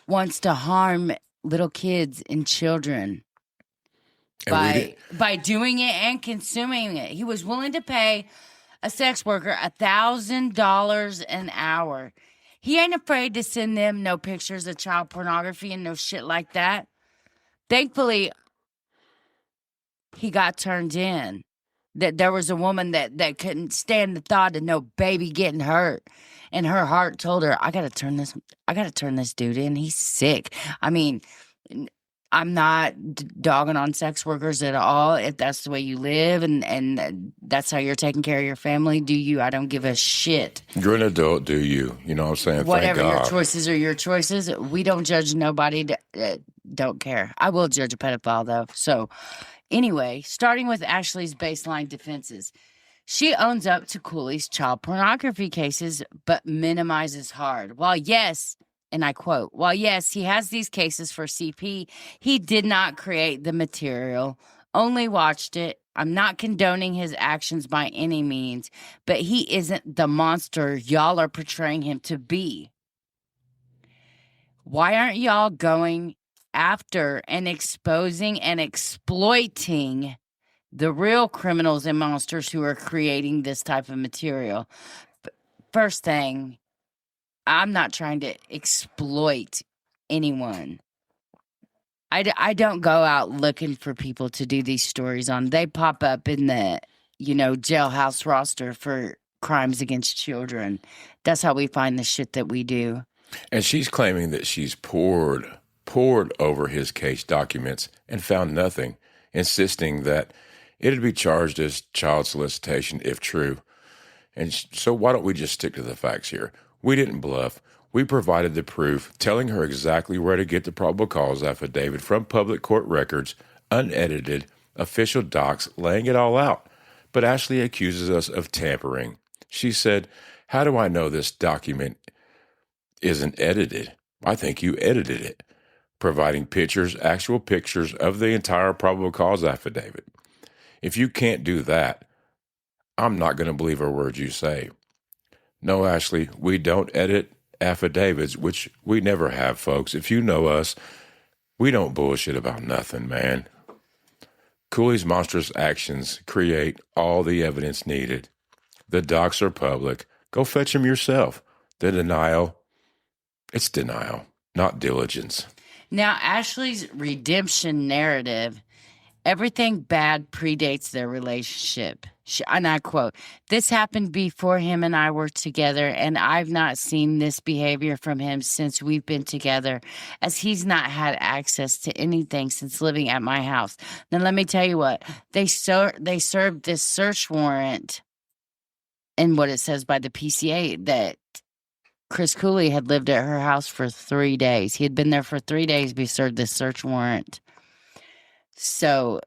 wants to harm little kids and children by doing it and consuming it. He was willing to pay a sex worker $1,000 an hour. He ain't afraid to send them no pictures of child pornography and no shit like that. Thankfully, he got turned in. That there was a woman that couldn't stand the thought of no baby getting hurt. And her heart told her, I gotta turn this dude in. He's sick. I mean, I'm not dogging on sex workers at all. If that's the way you live and that's how you're taking care of your family, do you? I don't give a shit. You're an adult, do you? You know what I'm saying? Whatever Thank your God. choices are your choices. We don't judge nobody. Don't care. I will judge a pedophile, though. So anyway, starting with Ashley's baseline defenses. She owns up to Cooley's child pornography cases, but minimizes hard. While yes, and I quote, while yes, he has these cases for CP, he did not create the material, only watched it. I'm not condoning his actions by any means, but he isn't the monster y'all are portraying him to be. Why aren't y'all going after and exposing and exploiting the real criminals and monsters who are creating this type of material? First thing, I'm not trying to exploit anyone. I don't go out looking for people to do these stories on. They pop up in the, jailhouse roster for crimes against children. That's how we find the shit that we do. And she's claiming that she's pored over his case documents and found nothing, insisting that it'd be charged as child solicitation if true. And so why don't we just stick to the facts here? We didn't bluff. We provided the proof, telling her exactly where to get the probable cause affidavit from public court records, unedited, official docs, laying it all out. But Ashley accuses us of tampering. She said, "How do I know this document isn't edited? I think you edited it," providing pictures, actual pictures of the entire probable cause affidavit. If you can't do that, I'm not going to believe a word you say. No, Ashley, we don't edit affidavits, which we never have, folks. If you know us, we don't bullshit about nothing, man. Cooley's monstrous actions create all the evidence needed. The docs are public. Go fetch them yourself. The denial, it's denial, not diligence. Now, Ashley's redemption narrative, everything bad predates their relationship. And I quote, "This happened before him and I were together, and I've not seen this behavior from him since we've been together, as he's not had access to anything since living at my house." Now, let me tell you what. They served this search warrant and what it says by the PCA that Chris Cooley had lived at her house for 3 days. He had been there for 3 days before served this search warrant. So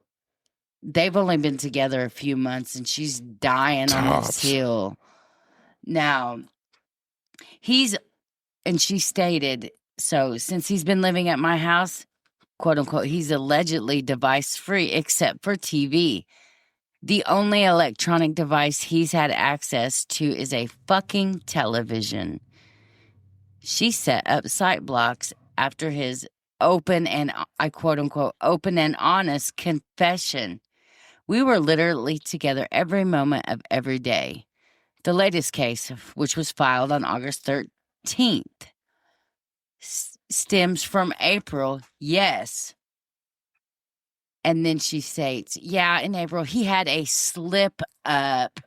they've only been together a few months, and she's dying on his heel. Now, she stated, so since he's been living at my house, quote unquote, he's allegedly device free except for TV. The only electronic device he's had access to is a fucking television. She set up site blocks after his open and, I quote unquote, open and honest confession. We were literally together every moment of every day. The latest case, which was filed on August 13th, stems from April, yes. And then she states, yeah, in April, he had a slip up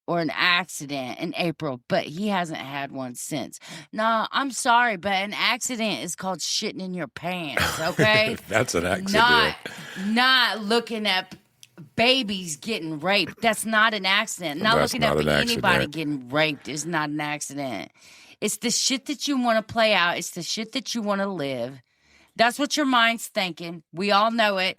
or an accident in April, but he hasn't had one since. No, I'm sorry, but an accident is called shitting in your pants, okay? That's an accident. Not looking up babies getting raped. That's not an accident. Not That's looking not up an anybody accident. getting raped is not an accident. It's the shit that you want to play out. It's the shit that you want to live. That's what your mind's thinking. We all know it.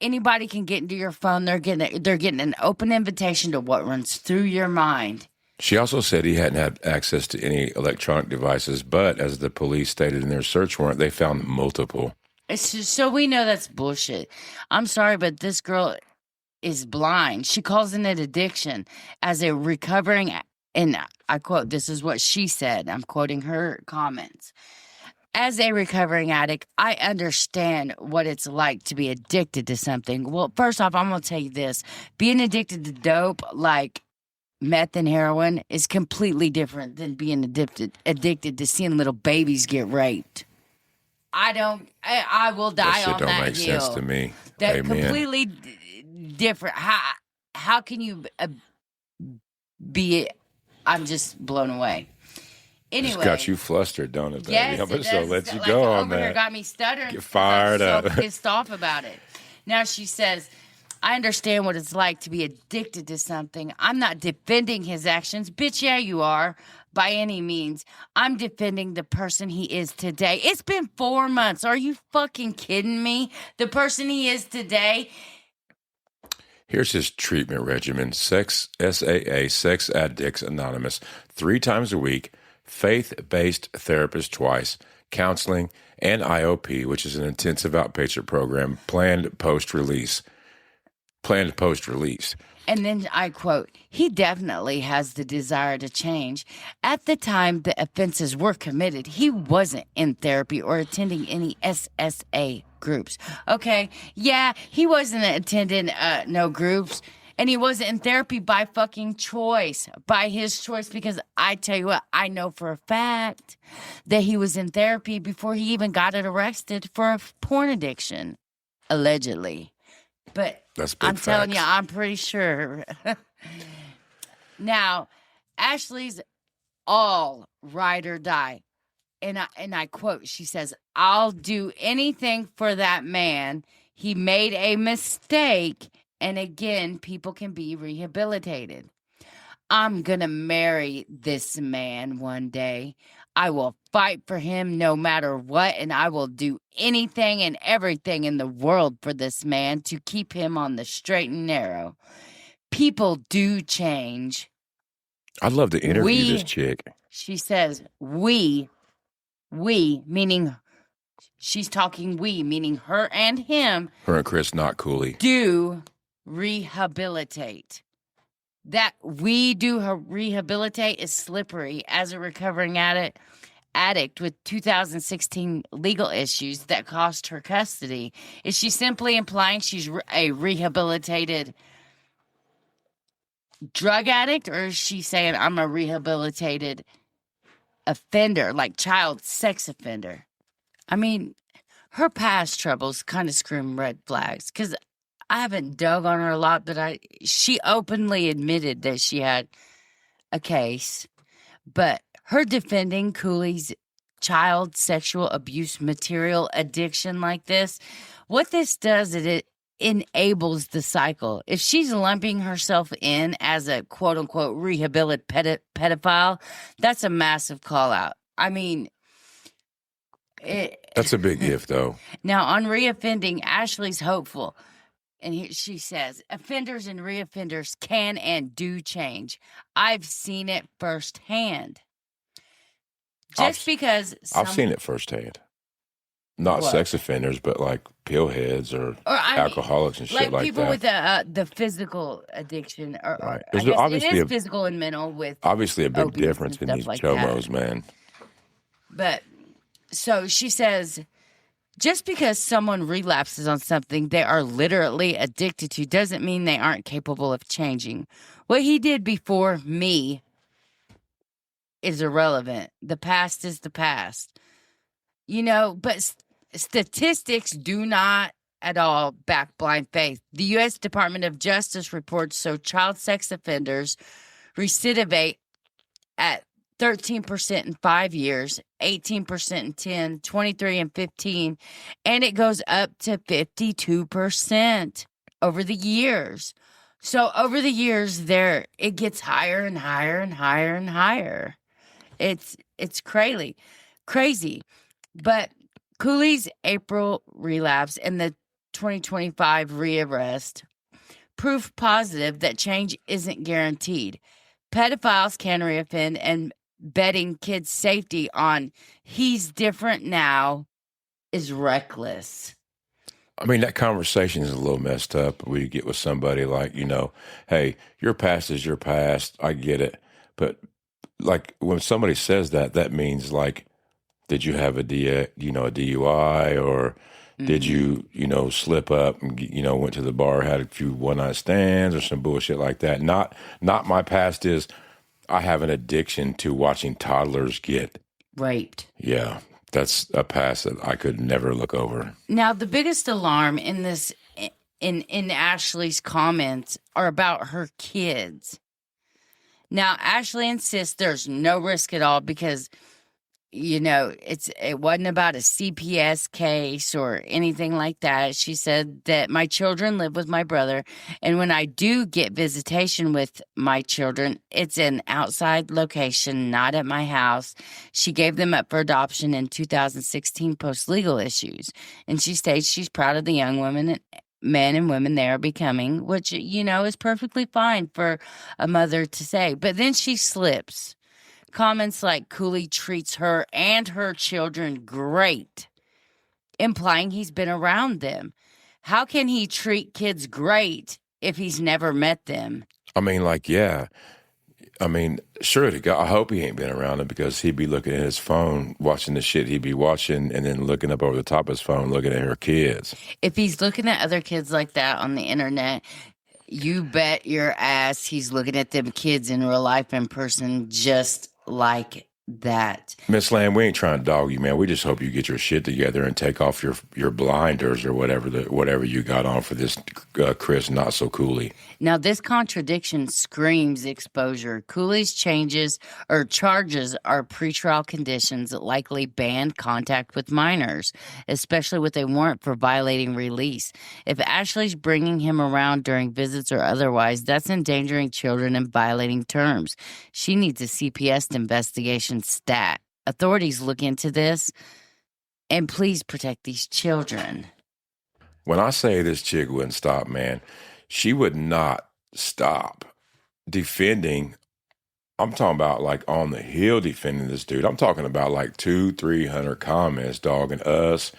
Anybody can get into your phone. They're getting an open invitation to what runs through your mind. She also said he hadn't had access to any electronic devices, but as the police stated in their search warrant, they found multiple. It's just, so we know that's bullshit. I'm sorry, but this girl is blind. She calls it an addiction as a recovering, and I quote, this is what she said. I'm quoting her comments. As a recovering addict, I understand what it's like to be addicted to something. Well, first off, I'm going to tell you this. Being addicted to dope, like meth and heroin, is completely different than being addicted to seeing little babies get raped. I will die That shit on don't that make hill. sense to me. That Amen. completely different. How can you be? I'm just blown away. Anyway, It's got you flustered, don't it, baby? yes, I'm it just gonna does. let you Like, go on over here that. got me stuttering. Get fired I'm up. so pissed off about it. Now she says, I understand what it's like to be addicted to something. I'm not defending his actions. Bitch, yeah, you are. By any means. I'm defending the person he is today. It's been 4 months. Are you fucking kidding me? The person he is today. Here's his treatment regimen: SAA, Sex Addicts Anonymous, 3 times a week, faith-based therapist twice, counseling, and IOP, which is an intensive outpatient program, planned post-release. And then I quote, he definitely has the desire to change. At the time the offenses were committed, he wasn't in therapy or attending any SSA groups. Okay, yeah, he wasn't attending no groups. And he wasn't in therapy by fucking choice, by his choice, because I tell you what, I know for a fact that he was in therapy before he even got arrested for a porn addiction, allegedly. But That's big I'm telling you, facts. I'm pretty sure. Now, Ashley's all ride or die. And I quote, she says, I'll do anything for that man. He made a mistake. And again, people can be rehabilitated. I'm going to marry this man one day. I will fight for him no matter what, and I will do anything and everything in the world for this man to keep him on the straight and narrow. People do change. I'd love to interview this chick. She says, we, meaning she's talking we, meaning her and him. Her and Chris, not Cooley. Do rehabilitate. That we do rehabilitate is slippery. As a recovering addict with 2016 legal issues that cost her custody, is she simply implying she's a rehabilitated drug addict, or is she saying I'm a rehabilitated offender, like child sex offender? I mean, her past troubles kind of scream red flags, because I haven't dug on her a lot, but she openly admitted that she had a case. But her defending Cooley's child sexual abuse material addiction like this, what this does is it enables the cycle. If she's lumping herself in as a quote-unquote rehabilitated pedophile, that's a massive call-out. I mean, That's a big if, though. Now, on reoffending, Ashley's hopeful. And she says, offenders and reoffenders can and do change. I've seen it firsthand. I've seen it firsthand. Not What? sex offenders, but like pillheads or alcoholics and shit like people that. with the physical addiction. Or Right. I There's guess obviously it is physical and mental with Obviously a big opiates difference and in these stuff like chomos, that. man. But so she says, just because someone relapses on something they are literally addicted to doesn't mean they aren't capable of changing. What he did before me is irrelevant. The past is the past. You know, but statistics do not at all back blind faith. The U.S. Department of Justice reports show child sex offenders recidivate at 13% in 5 years, 18% in 10, 23 and 15, and it goes up to 52%. over the years. So over the years, it gets higher and higher and higher and higher. It's crazy. But Cooley's April relapse and the 2025 rearrest proof positive that change isn't guaranteed. Pedophiles can reoffend, and betting kids' safety on he's different now is reckless. I mean, that conversation is a little messed up. We get with somebody like, hey, your past is your past. I get it. But like when somebody says that, that means like, did you have a DUI, or did you, slip up and, went to the bar, had a few one-night stands or some bullshit like that? Not my past is I have an addiction to watching toddlers get raped. Yeah, that's a past that I could never look over. Now, the biggest alarm in this, in Ashley's comments, are about her kids. Now, Ashley insists there's no risk at all because, it wasn't about a CPS case or anything like that. She said that my children live with my brother, and when I do get visitation with my children, it's an outside location, not at my house. She gave them up for adoption in 2016 post-legal issues, and she states she's proud of the young men and women they are becoming, which, is perfectly fine for a mother to say. But then she slips. Comments like Cooley treats her and her children great, implying he's been around them. How can he treat kids great if he's never met them? I mean, yeah. I mean, sure to God, I hope he ain't been around them, because he'd be looking at his phone, watching the shit he'd be watching, and then looking up over the top of his phone, looking at her kids. If he's looking at other kids like that on the internet, you bet your ass he's looking at them kids in real life in person just like that. Miss Lamb, we ain't trying to dog you, man. We just hope you get your shit together and take off your blinders or whatever you got on for this Chris Not So Cooley. Now, this contradiction screams exposure. Cooley's charges are pretrial conditions that likely ban contact with minors, especially with a warrant for violating release. If Ashley's bringing him around during visits or otherwise, that's endangering children and violating terms. She needs a CPS investigation stat. Authorities look into this, and please protect these children. When I say this chick wouldn't stop, man, she would not stop defending. I'm talking about like on the hill defending this dude. I'm talking about like 200-300 comments dogging us,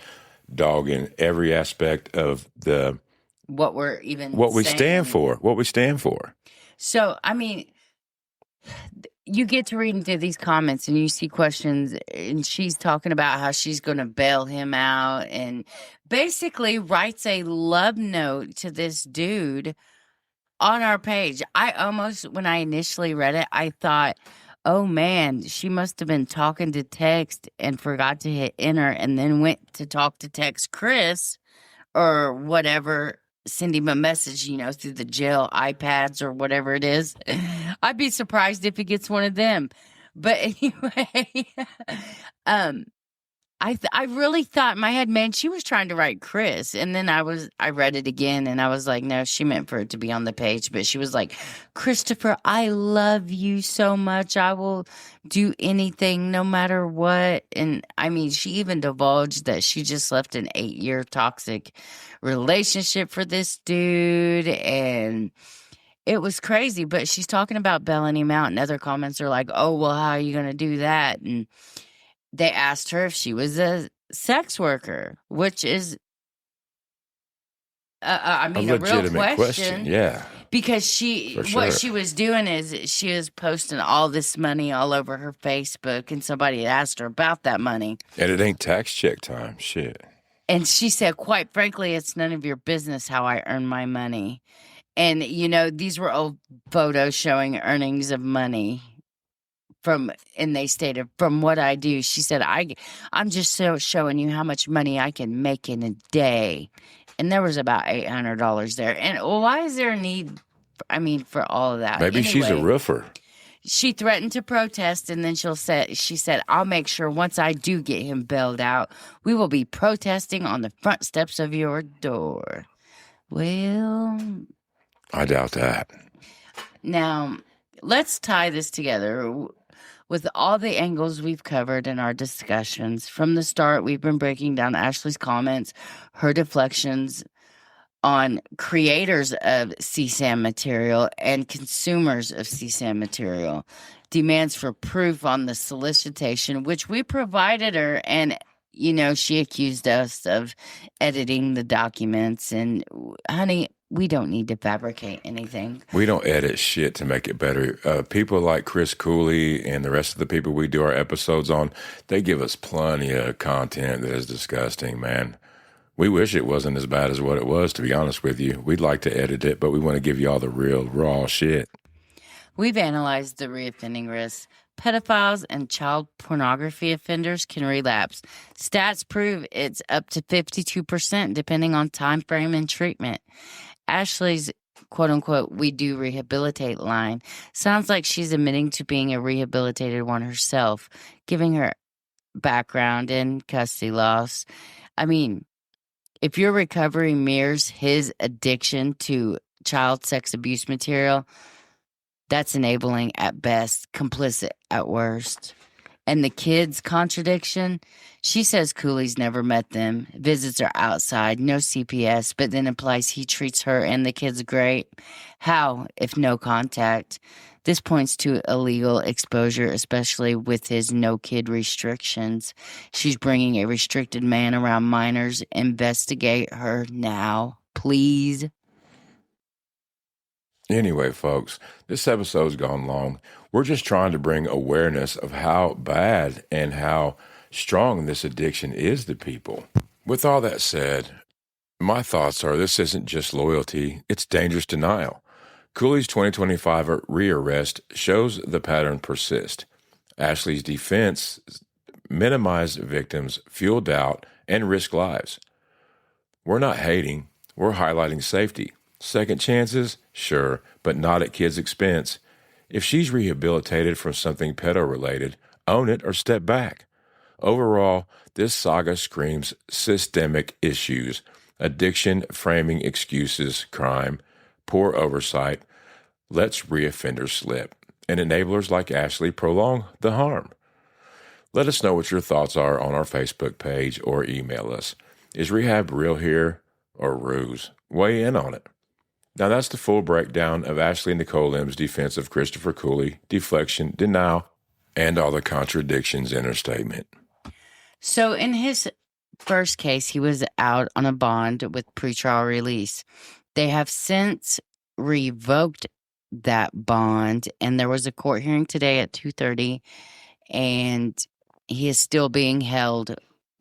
dogging every aspect of what we stand for. So, I mean, you get to reading through these comments and you see questions, and she's talking about how she's going to bail him out and basically writes a love note to this dude on our page. When I initially read it, I thought, oh man, she must have been talking to text and forgot to hit enter and then went to talk to text Chris or whatever, send him a message, through the jail iPads or whatever it is. I'd be surprised if he gets one of them. But anyway, I really thought in my head, man, she was trying to write Chris. And then I read it again and I was like, no, she meant for it to be on the page. But she was like, Christopher, I love you so much. I will do anything no matter what. And I mean, she even divulged that she just left an 8-year toxic relationship for this dude. And it was crazy. But she's talking about bailing him out. And other comments are like, oh, well, how are you going to do that? And they asked her if she was a sex worker, which is, a real question. Yeah. Because what she was doing is she was posting all this money all over her Facebook, and somebody asked her about that money. And it ain't tax check time. Shit. And she said, quite frankly, it's none of your business how I earn my money. And, these were old photos showing earnings of money. And they stated, from what I do, she said, I'm just showing you how much money I can make in a day. And there was about $800 there. And why is there a need, for all of that? Maybe anyway, she's a roofer. She threatened to protest, and then she said, I'll make sure once I do get him bailed out, we will be protesting on the front steps of your door. Well, I doubt that. now let's tie this together with all the angles we've covered in our discussions. From the start, we've been breaking down Ashley's comments, her deflections on creators of CSAM material and consumers of CSAM material, demands for proof on the solicitation, which we provided her, and she accused us of editing the documents. And honey, we don't need to fabricate anything. We don't edit shit to make it better. People like Chris Cooley and the rest of the people we do our episodes on, they give us plenty of content that is disgusting, man. We wish it wasn't as bad as what it was, to be honest with you. We'd like to edit it, but we want to give you all the real, raw shit. We've analyzed the reoffending risks. Pedophiles and child pornography offenders can relapse. Stats prove it's up to 52% depending on time frame and treatment. Ashley's quote-unquote "we do rehabilitate" line sounds like she's admitting to being a rehabilitated one herself, giving her background in custody loss. I mean, if your recovery mirrors his addiction to child sex abuse material, that's enabling at best, complicit at worst. And the kids' contradiction, she says Cooley's never met them, visits are outside, no CPS, but then implies he treats her and the kids great. How, if no contact? This points to illegal exposure, especially with his no-kid restrictions. She's bringing a restricted man around minors. Investigate her now, please. Anyway, folks, this episode's gone long. We're just trying to bring awareness of how bad and how strong this addiction is to people. With all that said, my thoughts are this isn't just loyalty, it's dangerous denial. Cooley's 2025 rearrest shows the pattern persist. Ashley's defense minimized victims, fuel doubt, and risk lives. We're not hating, we're highlighting safety. Second chances? Sure, but not at kids' expense. If she's rehabilitated from something pedo-related, own it or step back. Overall, this saga screams systemic issues: addiction, framing excuses, crime, poor oversight, lets reoffenders slip, and enablers like Ashley prolong the harm. Let us know what your thoughts are on our Facebook page or email us. Is rehab real here or ruse? Weigh in on it. Now that's the full breakdown of Ashley Nicole M's defense of Christopher Cooley, deflection, denial, and all the contradictions in her statement. So in his first case, he was out on a bond with pretrial release. They have since revoked that bond, and there was a court hearing today at 2:30, and he is still being held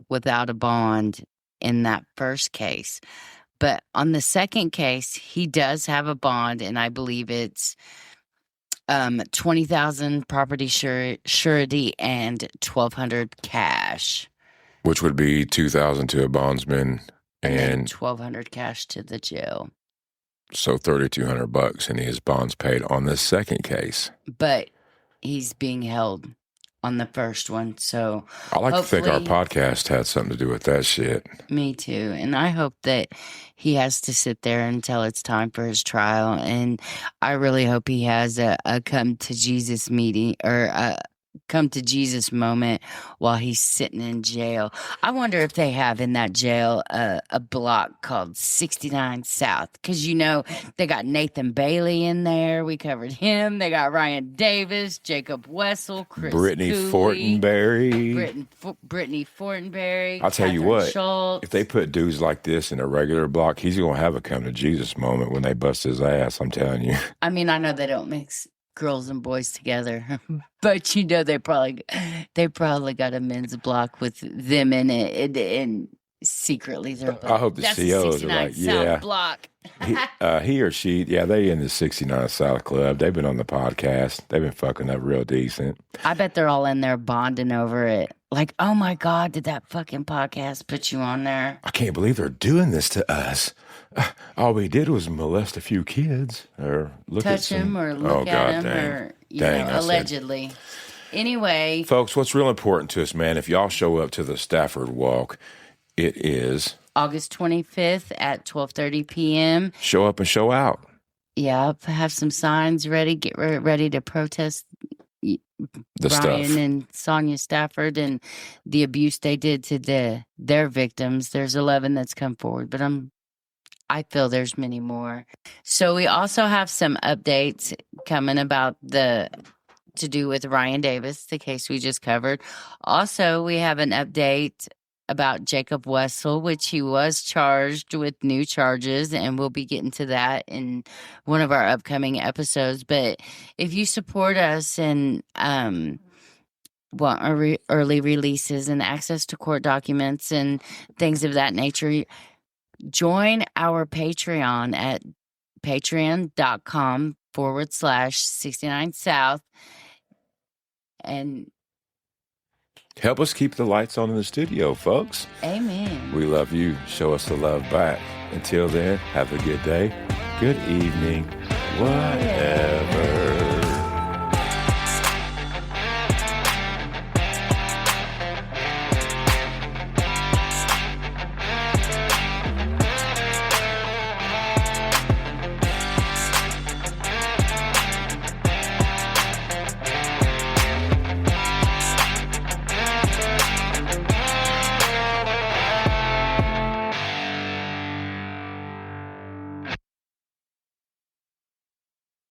without a bond in that first case. But on the second case, he does have a bond, and I believe it's $20,000 property surety and $1,200 cash. Which would be $2,000 to a bondsman and $1,200 cash to the jail. So $3,200, and his bonds paid on this second case. But he's being held on the first one, so I like to think our podcast had something to do with that shit. Me too, and I hope that he has to sit there until it's time for his trial, and I really hope he has a come to Jesus meeting or a come to Jesus moment while he's sitting in jail. I wonder if they have in that jail a block called 69 South, because they got Nathan Bailey in there. We covered him. They got Ryan Davis, Jacob Wessel, Chris Brittany Cooley, Fortenberry. Brittany Fortenberry. I'll tell you what, Schultz. if they put dudes like this in a regular block, he's going to have a come to Jesus moment when they bust his ass, I'm telling you. I mean, I know they don't mix girls and boys together, but they probably got a men's block with them in it, and secretly they're like, I hope the COs are like, yeah, block. he or she, yeah, they in the 69 South Club. They've been on the podcast. They've been fucking up real decent. I bet they're all in there bonding over it. Like, oh my God, did that fucking podcast put you on there? I can't believe they're doing this to us. All we did was molest a few kids or touch him or look at him or allegedly. Anyway, folks, what's real important to us, man, if y'all show up to the Stafford Walk, it is August 25th at 12:30 p.m. Show up and show out. Yep, have some signs ready. Get ready to protest The Brian stuff. and Sonia Stafford and the abuse they did to their victims. There's 11 that's come forward, but I feel there's many more. So we also have some updates coming about to do with Ryan Davis, the case we just covered. Also, we have an update about Jacob Wessel, which he was charged with new charges, and we'll be getting to that in one of our upcoming episodes. But if you support us and want early releases and access to court documents and things of that nature, join our Patreon at patreon.com/69South. And Help us keep the lights on in the studio, folks. amen. We love you. Show us the love back. Until then, have a good day, good evening, whatever.